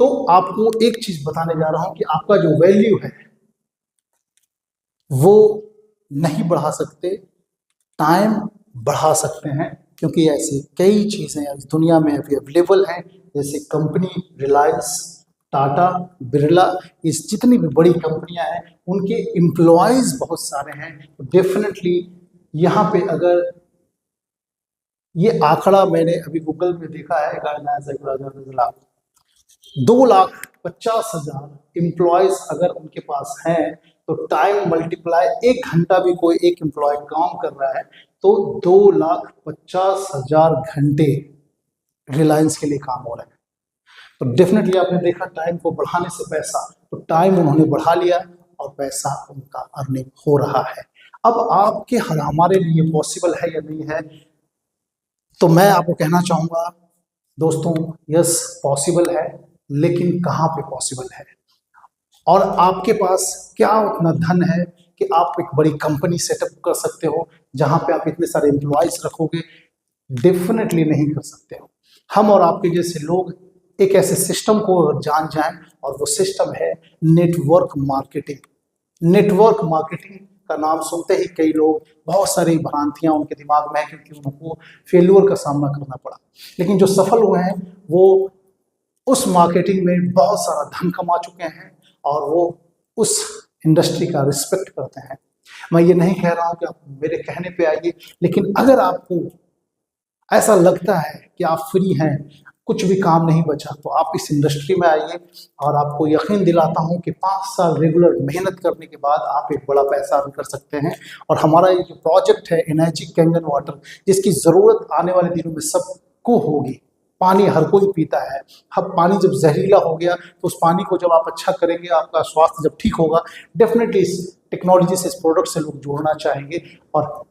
तो आपको एक चीज बताने जा रहा हूं कि आपका जो वैल्यू है वो नहीं बढ़ा सकते, टाइम बढ़ा सकते हैं, क्योंकि ऐसी कई चीज़ें इस दुनिया में अभी अवेलेबल हैं, जैसे कंपनी रिलायंस, टाटा, बिरला, इस जितनी भी बड़ी कंपनियां हैं उनके एम्प्लॉयज़ बहुत सारे हैं। तो डेफिनेटली यहाँ पे अगर ये आंकड़ा मैंने अभी गूगल में देखा है, 2,50,000 एम्प्लॉयज़ अगर उनके पास हैं तो टाइम मल्टीप्लाई 1 घंटा भी कोई एक एम्प्लॉय काम कर रहा है तो 2,50,000 घंटे रिलायंस के लिए काम हो रहे हैं। तो डेफिनेटली आपने देखा टाइम को बढ़ाने से पैसा, तो टाइम उन्होंने बढ़ा लिया और पैसा उनका अर्निंग हो रहा है। अब आपके हमारे लिए पॉसिबल है या नहीं है, तो मैं आपको कहना चाहूँगा दोस्तों, यस पॉसिबल है, लेकिन कहाँ पे पॉसिबल है और आपके पास क्या उतना धन है कि आप एक बड़ी कंपनी सेटअप कर सकते हो जहाँ पे आप इतने सारे एम्प्लॉयज रखोगे? डेफिनेटली नहीं कर सकते हो। हम और आपके जैसे लोग एक ऐसे सिस्टम को जान जाएं, और वो सिस्टम है नेटवर्क मार्केटिंग। नेटवर्क मार्केटिंग का नाम सुनते ही कई लोग, बहुत सारी भ्रांतियां उनके दिमाग में है, क्योंकि उनको फेल्योर का सामना करना पड़ा। लेकिन जो सफल हुए हैं वो उस मार्केटिंग में बहुत सारा धन कमा चुके हैं, और वो उस इंडस्ट्री का रिस्पेक्ट करते हैं। मैं ये नहीं कह रहा हूं कि आप मेरे कहने पे आइए, लेकिन अगर आपको ऐसा लगता है कि आप फ्री हैं, कुछ भी काम नहीं बचा, तो आप इस इंडस्ट्री में आइए, और आपको यकीन दिलाता हूं कि 5 साल रेगुलर मेहनत करने के बाद आप एक बड़ा पैसा अर्न कर सकते हैं। और हमारा ये जो प्रोजेक्ट है एनर्जी कैंगन वाटर, जिसकी ज़रूरत आने वाले दिनों में सबको होगी। पानी हर कोई पीता है, अब पानी जब जहरीला हो गया तो उस पानी को जब आप अच्छा करेंगे, आपका स्वास्थ्य जब ठीक होगा, डेफिनेटली इस टेक्नोलॉजी से, इस प्रोडक्ट से लोग जुड़ना चाहेंगे, और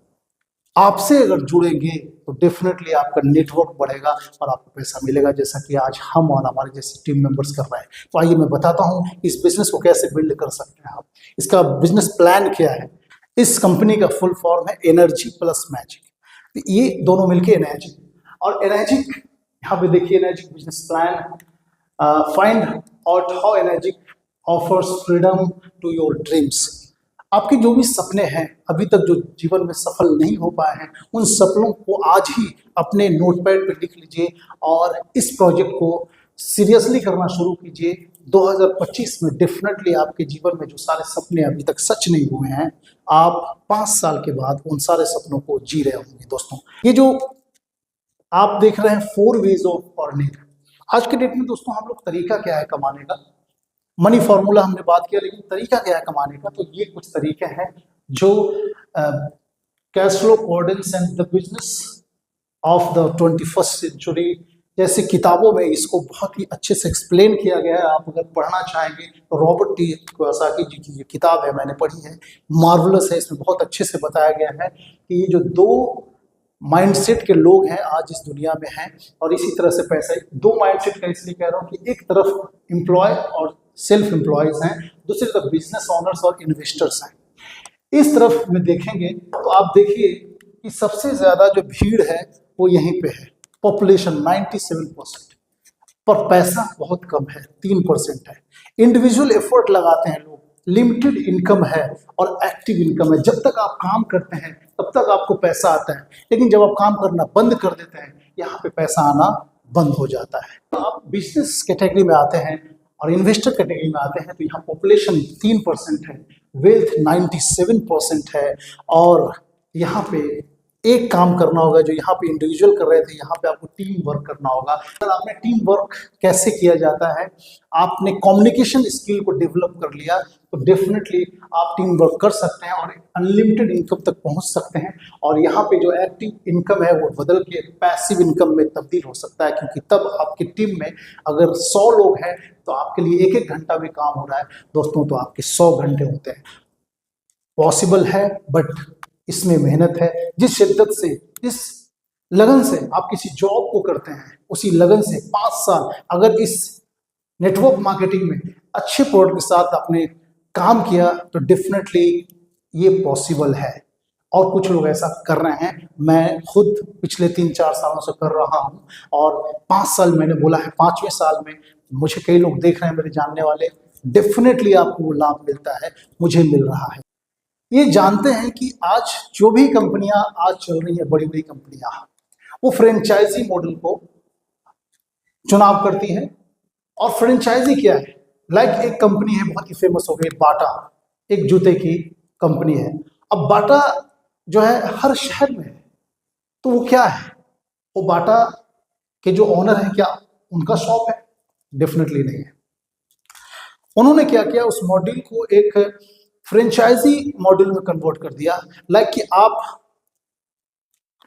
आपसे अगर जुड़ेंगे तो डेफिनेटली आपका नेटवर्क बढ़ेगा और आपको पैसा मिलेगा, जैसा कि आज हम और हमारे जैसे टीम मेंबर्स कर रहे हैं। तो आइए मैं बताता हूं इस बिजनेस को कैसे बिल्ड कर सकते हैं आप। इसका बिजनेस प्लान क्या है। इस कंपनी का फुल फॉर्म है एनर्जी प्लस मैजिक। ये दोनों मिलके एनर्जी, और एनर्जिक, यहाँ पे देखिए Enagic business plan, find out how Enagic offers freedom to your dreams. आपके जो भी सपने हैं, अभी तक जो जीवन में सफल नहीं हो पाए हैं, उन सपनों को आज ही अपने नोटपैड पर लिख लीजिए, और इस प्रोजेक्ट को सीरियसली करना शुरू कीजिए। 2025 में डेफिनेटली आपके जीवन में जो सारे सपने अभी तक सच नहीं हुए हैं, आप 5 साल के बाद उन सारे सपनों को जी रहे होंगे। दोस्तों, ये जो आप देख रहे हैं 4 वेज ऑफ अर्निंग, आज के डेट में दोस्तों हम लोग तरीका क्या है कमाने का, मनी फॉर्मूला हमने बात किया, लेकिन तरीका क्या है कमाने का। तो ये कुछ तरीके हैं जो cash flow coordinates and the business of the 21st century जैसे किताबों में इसको बहुत ही अच्छे से एक्सप्लेन किया गया है। आप अगर पढ़ना चाहेंगे तो रॉबर्ट टी कियोसाकी जी की ये किताब है, मैंने पढ़ी है, मार्वलस है। इसमें बहुत अच्छे से बताया गया है कि ये जो 2 माइंडसेट के लोग हैं आज इस दुनिया में हैं, और इसी तरह से पैसा, 2 माइंडसेट का इसलिए कह रहा हूँ कि एक तरफ एम्प्लॉय और सेल्फ एम्प्लॉयज हैं, दूसरी तरफ बिजनेस ओनर्स और इन्वेस्टर्स हैं। इस तरफ में देखेंगे तो आप देखिए कि सबसे ज्यादा जो भीड़ है वो यहीं पे है, पॉपुलेशन 97%, पर पैसा बहुत कम है, 3% है। इंडिविजुअल एफर्ट लगाते हैं लोग, लिमिटेड इनकम है और एक्टिव इनकम है। जब तक आप काम करते हैं तब तक आपको पैसा आता है, लेकिन जब आप काम करना बंद कर देते हैं, यहाँ पे पैसा आना बंद हो जाता है। तो आप बिजनेस कैटेगरी में आते हैं और इन्वेस्टर कैटेगरी में आते हैं, तो यहाँ पॉपुलेशन 3% है, वेल्थ 97% है, और यहाँ पे एक काम करना होगा जो यहाँ पे इंडिविजुअल कर रहे थे, यहाँ पे आपको टीम वर्क करना होगा। अगर आपने टीम वर्क कैसे किया जाता है, आपने कम्युनिकेशन स्किल को डेवलप कर लिया, तो डेफिनेटली आप टीम वर्क कर सकते हैं और अनलिमिटेड इनकम तक पहुँच सकते हैं। और यहाँ पे जो एक्टिव इनकम है वो बदल के पैसिव इनकम में तब्दील हो सकता है, क्योंकि तब आपकी टीम में अगर 100 लोग हैं तो आपके लिए 1-1 घंटा भी काम हो रहा है दोस्तों, तो आपके 100 घंटे होते हैं। पॉसिबल है, बट इसमें मेहनत है। जिस शिद्दत से, जिस लगन से आप किसी जॉब को करते हैं, उसी लगन से 5 साल अगर इस नेटवर्क मार्केटिंग में अच्छे प्रोडक्ट के साथ आपने काम किया तो डेफिनेटली ये पॉसिबल है। और कुछ लोग ऐसा कर रहे हैं, मैं खुद पिछले 3-4 सालों से कर रहा हूँ, और 5 साल मैंने बोला है, 5वें साल में मुझे कई लोग देख रहे हैं, मेरे जानने वाले। डेफिनेटली आपको वो लाभ मिलता है, मुझे मिल रहा है। ये जानते हैं कि आज जो भी कंपनियां आज चल रही है, बड़ी बड़ी कंपनियां, वो फ्रेंचाइजी मॉडल को चुनाव करती हैं। और फ्रेंचाइजी क्या है, लाइक एक कंपनी है बहुत ही फेमस हो गई बाटा, एक जूते की कंपनी है। अब बाटा जो है हर शहर में है, तो वो क्या है, वो बाटा के जो ओनर है, क्या उनका शॉप है? डेफिनेटली नहीं है। उन्होंने क्या किया, उस मॉडल को एक फ्रेंचाइजी मॉडल में कन्वर्ट कर दिया। लाइक कि आप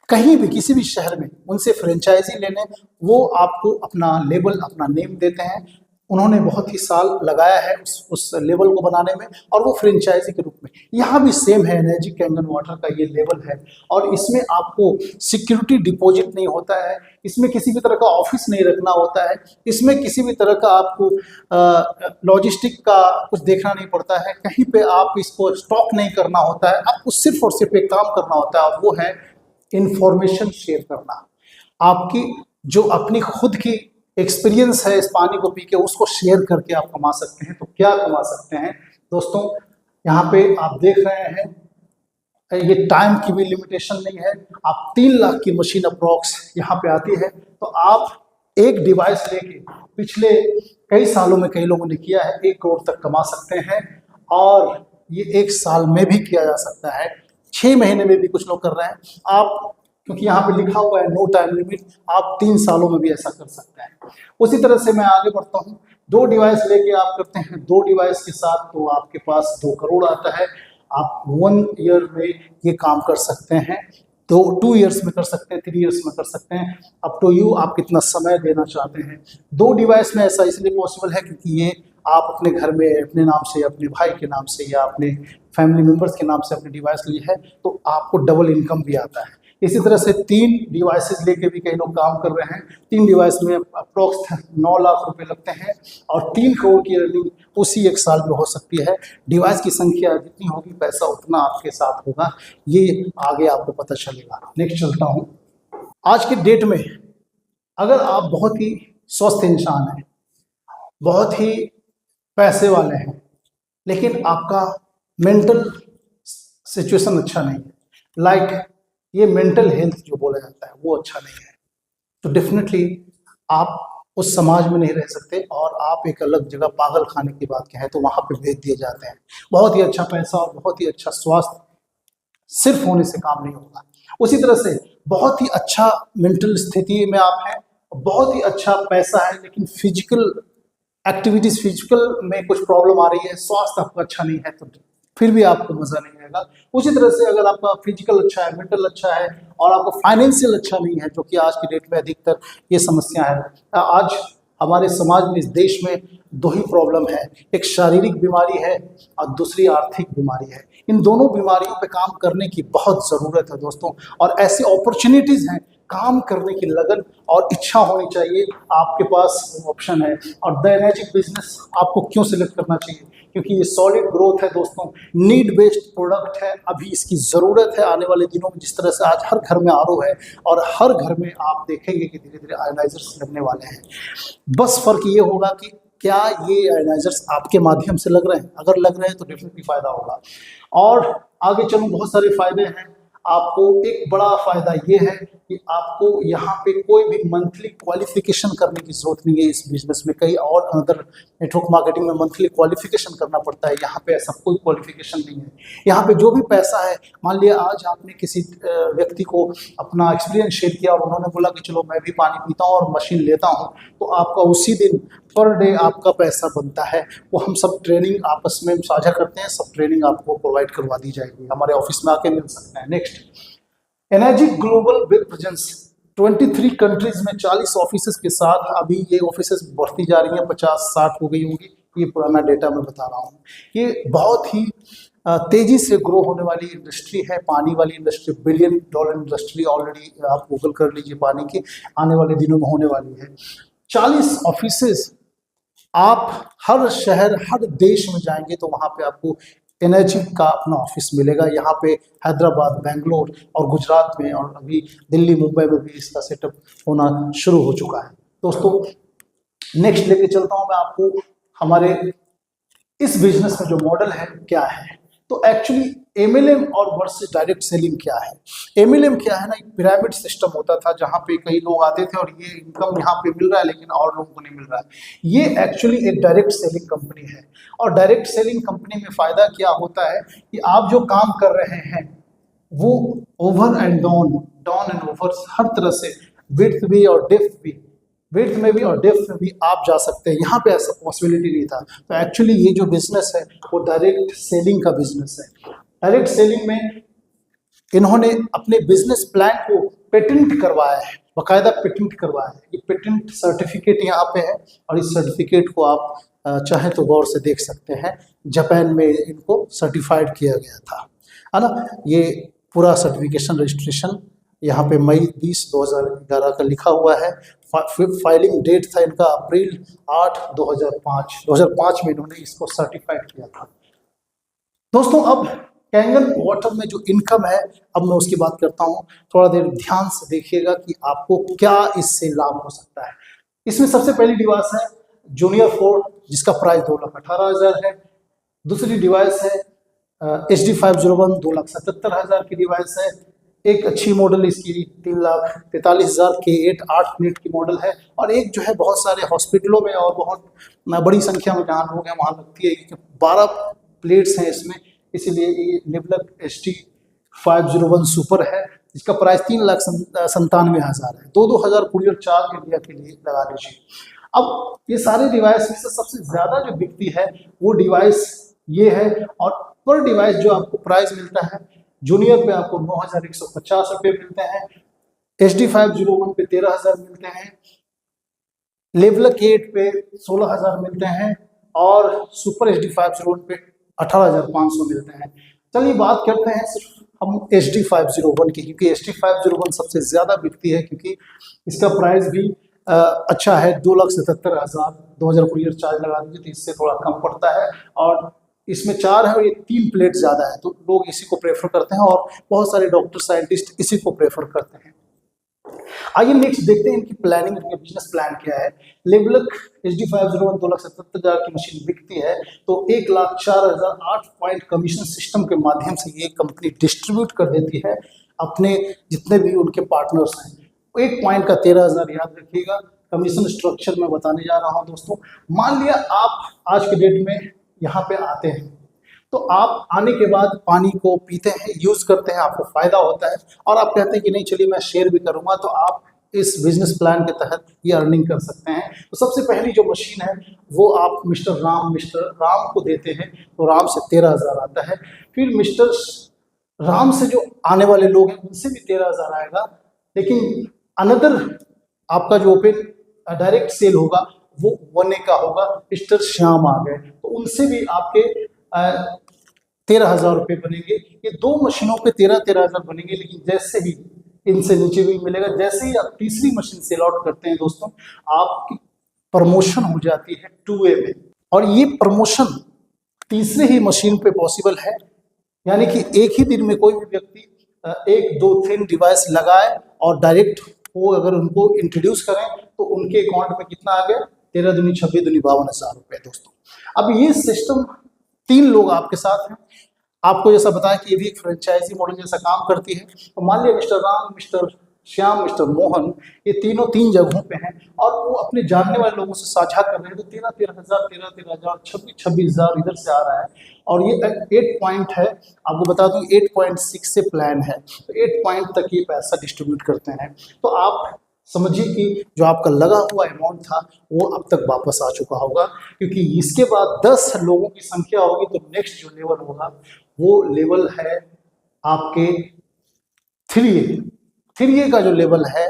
कहीं भी किसी भी शहर में उनसे फ्रेंचाइजी लेने, वो आपको अपना लेबल, अपना नेम देते हैं। उन्होंने बहुत ही साल लगाया है उस लेवल को बनाने में, और वो फ्रेंचाइजी के रूप में। यहाँ भी सेम है, एनर्जी कैंगन वाटर का ये लेवल है, और इसमें आपको सिक्योरिटी डिपॉजिट नहीं होता है, इसमें किसी भी तरह का ऑफिस नहीं रखना होता है, इसमें किसी भी तरह का आपको लॉजिस्टिक का कुछ देखना नहीं पड़ता है, कहीं पे आप इसको स्टॉक नहीं करना होता है। आपको सिर्फ और सिर्फ एक काम करना होता है, और वो है इंफॉर्मेशन शेयर करना। आपकी जो अपनी खुद की एक्सपीरियंस है इस पानी को पी के, उसको शेयर करके आप कमा सकते हैं। तो क्या कमा सकते हैं दोस्तों, यहाँ पे आप देख रहे हैं, ये टाइम की भी लिमिटेशन नहीं है। आप 3 लाख की मशीन अप्रॉक्स यहाँ पे आती है, तो आप एक डिवाइस लेके पिछले कई सालों में कई लोगों ने किया है, 1 करोड़ तक कमा सकते हैं। और ये 1 साल में भी किया जा सकता है, 6 महीने में भी कुछ लोग कर रहे हैं। आप, क्योंकि यहाँ पे लिखा हुआ है नो टाइम लिमिट, आप 3 सालों में भी ऐसा कर सकते हैं। उसी तरह से मैं आगे बढ़ता हूँ। 2 डिवाइस लेके आप करते हैं, 2 डिवाइस के साथ तो आपके पास 2 करोड़ आता है। आप 1 ईयर में ये काम कर सकते हैं, 2 ईयर्स में कर सकते हैं, 3 ईयर्स में कर सकते हैं। अप टू यू, आप कितना समय देना चाहते हैं। 2 डिवाइस में ऐसा इसलिए पॉसिबल है क्योंकि ये आप अपने घर में अपने नाम से, अपने भाई के नाम से या अपने फैमिली मेंबर्स के नाम से अपने डिवाइस ली है, तो आपको डबल इनकम भी आता है। इसी तरह से 3 डिवाइसेस लेके भी कई लोग काम कर रहे हैं। 3 डिवाइस में अप्रोक्स 9 लाख रुपए लगते हैं और 3 करोड़ की अर्निंग उसी 1 साल में हो सकती है। डिवाइस की संख्या जितनी होगी, पैसा उतना आपके साथ होगा, ये आगे आपको पता चलेगा। नेक्स्ट चलता हूँ। आज के डेट में अगर आप बहुत ही स्वस्थ इंसान हैं, बहुत ही पैसे वाले हैं, लेकिन आपका मेंटल सिचुएशन अच्छा नहीं है, लाइक ये मेंटल हेल्थ जो बोला जाता है वो अच्छा नहीं है, तो डेफिनेटली आप उस समाज में नहीं रह सकते और आप एक अलग जगह, पागल खाने की बात कहें तो वहाँ पे भेज दिए जाते हैं। बहुत ही अच्छा पैसा और बहुत ही अच्छा स्वास्थ्य सिर्फ होने से काम नहीं होगा। उसी तरह से बहुत ही अच्छा मेंटल स्थिति में आप हैं, बहुत ही अच्छा पैसा है, लेकिन फिजिकल एक्टिविटीज, फिजिकल में कुछ प्रॉब्लम आ रही है, स्वास्थ्य आपका अच्छा नहीं है, तो फिर भी आपको मजा नहीं आएगा। उसी तरह से अगर आपका फिजिकल अच्छा है, मेंटल अच्छा है और आपको फाइनेंशियल अच्छा नहीं है, जो कि आज की डेट में अधिकतर ये समस्या है। आज हमारे समाज में, इस देश में 2 ही प्रॉब्लम है, एक शारीरिक बीमारी है और दूसरी आर्थिक बीमारी है। इन दोनों बीमारियों पे काम करने की बहुत ज़रूरत है दोस्तों, और ऐसी अपॉर्चुनिटीज़ हैं, काम करने की लगन और इच्छा होनी चाहिए, आपके पास ऑप्शन है। और द एनर्जिक बिजनेस आपको क्यों सिलेक्ट करना चाहिए, क्योंकि ये सॉलिड ग्रोथ है दोस्तों, नीड बेस्ड प्रोडक्ट है, अभी इसकी ज़रूरत है आने वाले दिनों में। जिस तरह से आज हर घर में आरओ है और हर घर में आप देखेंगे कि धीरे धीरे आयोनाइजर्स लगने वाले हैं। बस फर्क ये होगा कि क्या ये आयोनाइजर्स आपके माध्यम से लग रहे हैं। अगर लग रहे हैं तो डेफिनेटली फ़ायदा होगा। और आगे चलूँ, बहुत सारे फ़ायदे हैं। आपको एक बड़ा फ़ायदा ये है कि आपको यहाँ पे कोई भी मंथली क्वालिफिकेशन करने की ज़रूरत नहीं है इस बिज़नेस में। कई और अदर नेटवर्क मार्केटिंग में मंथली क्वालिफिकेशन करना पड़ता है, यहाँ पे ऐसा कोई क्वालिफिकेशन नहीं है। यहाँ पे जो भी पैसा है, मान लिया आज आपने किसी व्यक्ति को अपना एक्सपीरियंस शेयर किया और उन्होंने बोला कि चलो मैं भी पानी पीता हूँ और मशीन लेता हूँ, तो आपका उसी दिन पर डे आपका पैसा बनता है। वो हम सब ट्रेनिंग आपस में साझा करते हैं, सब ट्रेनिंग आपको प्रोवाइड करवा दी जाएगी, हमारे ऑफिस में आके मिल सकते हैं। Next, energic global big presence 23 countries में 40 ऑफिसेज के साथ। अभी ये ऑफिसेज बढ़ती जा रही हैं, 50-60 हो गई होंगी, ये पुराना डेटा मैं बता रहा हूँ। ये बहुत ही तेजी से ग्रो होने वाली इंडस्ट्री है, पानी वाली इंडस्ट्री, $1 बिलियन इंडस्ट्री ऑलरेडी आप गूगल कर लीजिए, पानी की आने वाले दिनों में होने वाली है। 40 ऑफिसेज, आप हर शहर, हर देश में जाएंगे तो वहाँ पे आपको एनर्जी का अपना ऑफिस मिलेगा। यहाँ पे हैदराबाद, बेंगलोर और गुजरात में और अभी दिल्ली, मुंबई में भी इसका सेटअप होना शुरू हो चुका है। दोस्तों नेक्स्ट लेके चलता हूँ मैं आपको, हमारे इस बिजनेस में जो मॉडल है क्या है। तो एक्चुअली MLM और वर्सेस डायरेक्ट सेलिंग क्या है। MLM क्या है ना, एक पिरामिड सिस्टम होता था जहाँ पे कई लोग आते थे और ये इनकम यहाँ पे मिल रहा है लेकिन और लोगों को नहीं मिल रहा है। ये एक्चुअली एक डायरेक्ट सेलिंग कंपनी है। और डायरेक्ट सेलिंग कंपनी में फ़ायदा क्या होता है कि आप जो काम कर रहे हैं वो over and down, down and over, हर तरह से विड्थ भी और डेप्थ भी, विड्थ में भी और डेप्थ में भी आप जा सकते हैं। यहाँ पे ऐसा पॉसिबिलिटी नहीं था। तो एक्चुअली ये जो बिजनेस है वो डायरेक्ट सेलिंग का बिजनेस है। डायरेक्ट सेलिंग में इन्होंने अपने बिजनेस प्लान को पेटेंट करवाया है, बाकायदा पेटेंट करवाया है। ये पेटेंट सर्टिफिकेट यहाँ पे है और इस सर्टिफिकेट को आप चाहें तो गौर से देख सकते हैं। जापान में इनको सर्टिफाइड किया गया था, है ना। ये पूरा सर्टिफिकेशन रजिस्ट्रेशन यहाँ पे मई 20, 2011 का लिखा हुआ है। फाइलिंग डेट था इनका अप्रैल 8, 2005 में इन्होंने इसको सर्टिफाइड किया था। दोस्तों अब कैंगन वाटर में जो इनकम है, अब मैं उसकी बात करता हूँ। थोड़ा देर ध्यान से देखिएगा कि आपको क्या इससे लाभ हो सकता है। इसमें सबसे पहली डिवाइस है जूनियर 4 जिसका प्राइस 2,18,000 है। दूसरी डिवाइस है HD501 2,77,000 की डिवाइस है। एक अच्छी मॉडल इसकी 3,43,000 के 8 मिनट की मॉडल है। और एक जो है बहुत सारे हॉस्पिटलों में और बहुत बड़ी संख्या में जहाँ लोग हैं वहाँ लगती है कि 12 प्लेट्स हैं इसमें, इसीलिए ये लिवलक HD501 सुपर है जिसका प्राइस 3,97,000 है। 2,000 कुरियर चार्ज इंडिया के लिए लगा लीजिए। अब ये सारे डिवाइस में से सबसे ज़्यादा जो बिकती है वो डिवाइस ये है। और पर डिवाइस जो आपको प्राइस मिलता है जूनियर पे आपको 9,150 रुपये मिलते हैं, HD501 पे 13,000 मिलते हैं, लिवलक 8 पे 16,000 मिलते हैं और सुपर HD501 पे 18,500 मिलते हैं। चलिए बात करते हैं सिर्फ हम HD501 की, क्योंकि HD501 सबसे ज़्यादा बिकती है क्योंकि इसका प्राइस भी अच्छा है 2,77,000। 2,000 कुरियर चार्ज लगा दीजिए तो इससे थोड़ा कम पड़ता है। और इसमें 4 है और ये 3 प्लेट ज़्यादा है तो लोग इसी को प्रेफर करते हैं और बहुत सारे डॉक्टर साइंटिस्ट इसी को प्रेफर करते हैं। आइए नेक्स्ट देखते हैं इनकी प्लानिंग, इनका बिजनेस प्लान क्या है। लिवलक HD501 2,77,000 की मशीन बिकती है तो 1,04,000 8 पॉइंट कमीशन सिस्टम के माध्यम से ये कंपनी डिस्ट्रीब्यूट कर देती है अपने जितने भी उनके पार्टनर्स हैं। 1 पॉइंट का 13,000 याद रखिएगा। कमीशन स्ट्रक्चर मैं बताने जा रहा हूं दोस्तों। मान लिया आप आज के डेट में यहाँ पे आते हैं तो आप आने के बाद पानी को पीते हैं, यूज करते हैं, आपको फायदा होता है और आप कहते हैं कि नहीं चलिए मैं शेयर भी करूंगा, तो आप इस बिजनेस प्लान के तहत ये अर्निंग कर सकते हैं। तो सबसे पहली जो मशीन है वो आप मिस्टर राम को देते हैं तो राम से 13,000 आता है। फिर मिस्टर राम से जो आने वाले लोग हैं उनसे भी 13,000 आएगा। लेकिन अनदर आपका जो ओपन डायरेक्ट सेल होगा वो 1A का होगा। मिस्टर श्याम आ गए तो उनसे भी आपके 13,000 रुपये बनेंगे। ये 2 मशीनों पे 13,000 बनेंगे। लेकिन जैसे ही इनसे नीचे भी मिलेगा, जैसे ही आप तीसरी मशीन सेल आउट करते हैं दोस्तों आपकी प्रमोशन हो जाती है 2A में। और ये प्रमोशन तीसरे ही मशीन पे पॉसिबल है, यानी कि एक ही दिन में कोई भी व्यक्ति 1, 2, 3 डिवाइस लगाए और डायरेक्ट वो अगर उनको इंट्रोड्यूस करें तो उनके अकाउंट में कितना आ गया 13 दूनी 26 दूनी 52,000 रुपये दोस्तों। अब ये सिस्टम 3 लोग आपके साथ हैं। आपको जैसा बताया कि ये भी एक फ्रेंचाइजी मॉडल जैसा काम करती है। तो मान लिया mister Ram, mister Shyam, mister Mohan ये तीनों 3 जगहों पे हैं और वो अपने जानने वाले लोगों से साझा कर रहे हैं। तो 13,000 26,000 इधर से आ रहा है। और ये 8 पॉइंट है, आपको बता दूं 8.6 से प्लान है तो 8 पॉइंट तक ये पैसा डिस्ट्रीब्यूट करते हैं। तो आप समझिए कि जो आपका लगा हुआ अमाउंट था वो अब तक वापस आ चुका होगा, क्योंकि इसके बाद 10 लोगों की संख्या होगी तो नेक्स्ट जो लेवल होगा वो लेवल है आपके 3A। 3A का जो लेवल है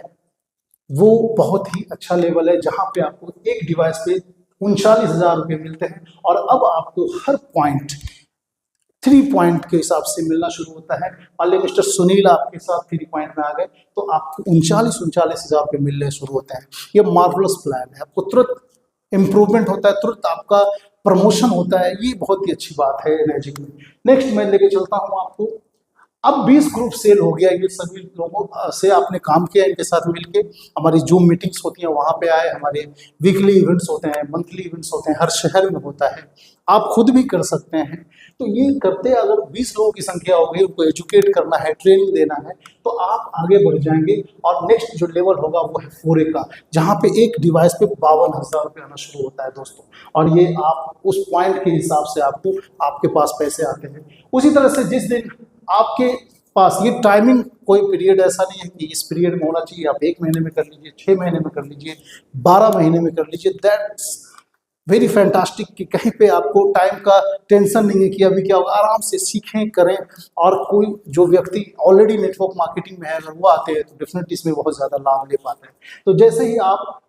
वो बहुत ही अच्छा लेवल है जहां पे आपको एक डिवाइस पे 39,000 रुपये मिलते हैं और अब आपको हर पॉइंट 3 पॉइंट के हिसाब से मिलना शुरू होता है। मान लीजिए मिस्टर सुनील आपके साथ 3 पॉइंट में आ गए तो आपको 39,000 रुपये मिलने शुरू होते हैं। ये मार्वलस प्लान है, आपको तुरंत इम्प्रूवमेंट होता है, तुरंत आपका प्रमोशन होता है। ये बहुत ही अच्छी बात है एनर्जी में। नेक्स्ट मैं लेके चलता हूँ आपको। अब 20 ग्रुप सेल हो गया। ये सभी लोगों से आपने काम किया, इनके साथ मिलके हमारी जूम मीटिंग्स होती हैं वहाँ पे आए, हमारे वीकली इवेंट्स होते हैं, मंथली इवेंट्स होते हैं, हर शहर में होता है, आप खुद भी कर सकते हैं। तो ये करते अगर 20 लोगों की संख्या हो गई, उनको एजुकेट करना है, ट्रेनिंग देना है, तो आप आगे बढ़ जाएंगे। और नेक्स्ट जो लेवल होगा वो है 4A का, जहाँ पे एक डिवाइस पे 52,000 रुपये आना शुरू होता है दोस्तों। और ये आप उस पॉइंट के हिसाब से आपको आपके पास पैसे आते हैं। उसी तरह से जिस दिन आपके पास ये टाइमिंग, कोई पीरियड ऐसा नहीं है कि इस पीरियड में होना चाहिए, आप 1 महीने में कर लीजिए, 6 महीने में कर लीजिए, 12 महीने में कर लीजिए, दैट्स वेरी फैंटास्टिक कि कहीं पे आपको टाइम का टेंशन नहीं है कि अभी क्या होगा। आराम से सीखें, करें। और कोई जो व्यक्ति ऑलरेडी नेटवर्क मार्केटिंग में है अगर वो आते हैं तो डेफिनेटली इसमें बहुत ज़्यादा लाभ ले पाते हैं। तो जैसे ही आप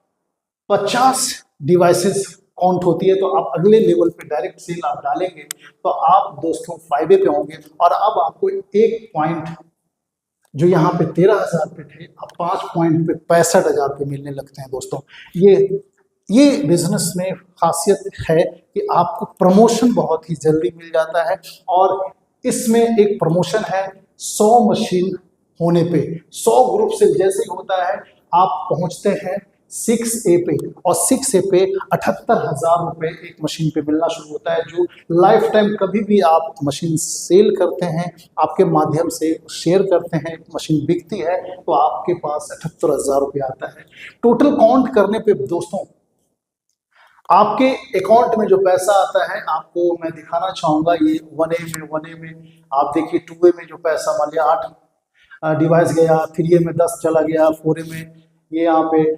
50 डिवाइसेस काउंट होती है तो आप अगले लेवल पे डायरेक्ट सेल आप डालेंगे तो आप दोस्तों फायदे पे होंगे। और अब आपको 1 पॉइंट जो यहाँ पे 13,000 पे थे, अब 5 पॉइंट पे 65,000 पे मिलने लगते हैं दोस्तों। ये बिजनेस में खासियत है कि आपको प्रमोशन बहुत ही जल्दी मिल जाता है। और इसमें एक प्रमोशन है 100 मशीन होने पे, 100 ग्रुप से जैसे ही होता है आप पहुँचते हैं 6A पे, और 6A पे 78,000 रुपये एक मशीन पे मिलना शुरू होता है, जो लाइफ टाइम कभी भी आप मशीन सेल करते हैं, आपके माध्यम से शेयर करते हैं, मशीन बिकती है तो आपके पास 78,000 रुपये आता है। टोटल काउंट करने पे दोस्तों आपके अकाउंट में जो पैसा आता है, आपको मैं दिखाना चाहूँगा। ये 1A में आप देखिए, 2A में जो पैसा मान लिया 8 डिवाइस गया, 3A में 10 चला गया, 4A में ये यहाँ पे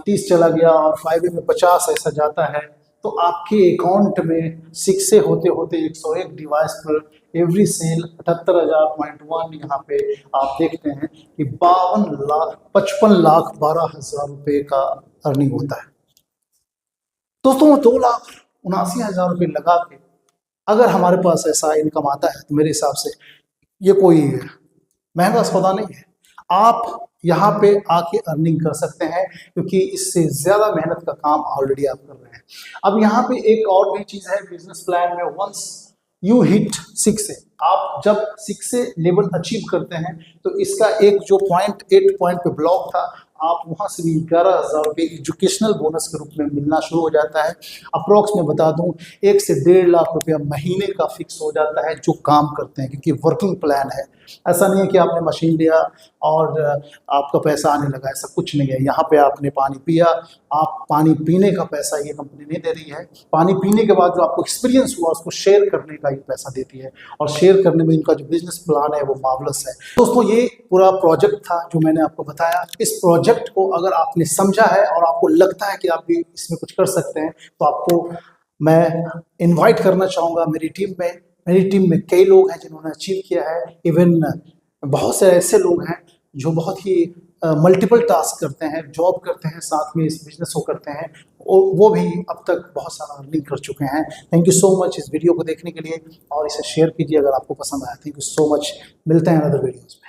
30 चला गया, और 5A में 50 ऐसा जाता है। तो आपके अकाउंट में 6A होते होते 101 डिवाइस पर एवरी सेल 78,000.1 यहाँ पे आप देखते हैं कि 55,12,000 रुपये का अर्निंग होता है। दोस्तों 2,79,000 रुपये लगा के अगर हमारे पास ऐसा इनकम आता है तो मेरे हिसाब से ये कोई महंगा सौदा नहीं है। आप यहाँ पे आके अर्निंग कर सकते हैं, क्योंकि इससे ज़्यादा मेहनत का काम ऑलरेडी आप कर रहे हैं। अब यहाँ पे एक और भी चीज़ है बिजनेस प्लान में, वंस यू हिट 6A, आप जब 6A लेवल अचीव करते हैं तो इसका एक जो 8 पॉइंट पे ब्लॉक था, आप वहाँ से भी 11,000 रुपये एजुकेशनल बोनस के रूप में मिलना शुरू हो जाता है। अप्रॉक्स में बता दूँ 1 से 1.5 लाख रुपया महीने का फिक्स हो जाता है जो काम करते हैं, क्योंकि वर्किंग प्लान है। ऐसा नहीं है कि आपने मशीन लिया और आपका पैसा आने लगा, ऐसा कुछ नहीं है। यहाँ पे आपने पानी पिया, आप पानी पीने का पैसा ये कंपनी नहीं दे रही है, पानी पीने के बाद जो आपको एक्सपीरियंस हुआ उसको शेयर करने का ये पैसा देती है, और शेयर करने में इनका जो बिजनेस प्लान है वो मार्वलस है। दोस्तों ये पूरा प्रोजेक्ट था जो मैंने आपको बताया। इस प्रोजेक्ट को अगर आपने समझा है और आपको लगता है कि आप भी इसमें कुछ कर सकते हैं, तो आपको मैं इनवाइट करना चाहूँगा मेरी टीम में। मेरी टीम में कई लोग हैं जिन्होंने अचीव किया है, इवन बहुत से ऐसे लोग हैं जो बहुत ही मल्टीपल टास्क करते हैं, जॉब करते हैं, साथ में इस बिजनेस को करते हैं, और वो भी अब तक बहुत सारा अर्निंग कर चुके हैं। थैंक यू सो मच इस वीडियो को देखने के लिए, और इसे शेयर कीजिए अगर आपको पसंद आया। थैंक यू सो मच, मिलते हैं अदर वीडियोस।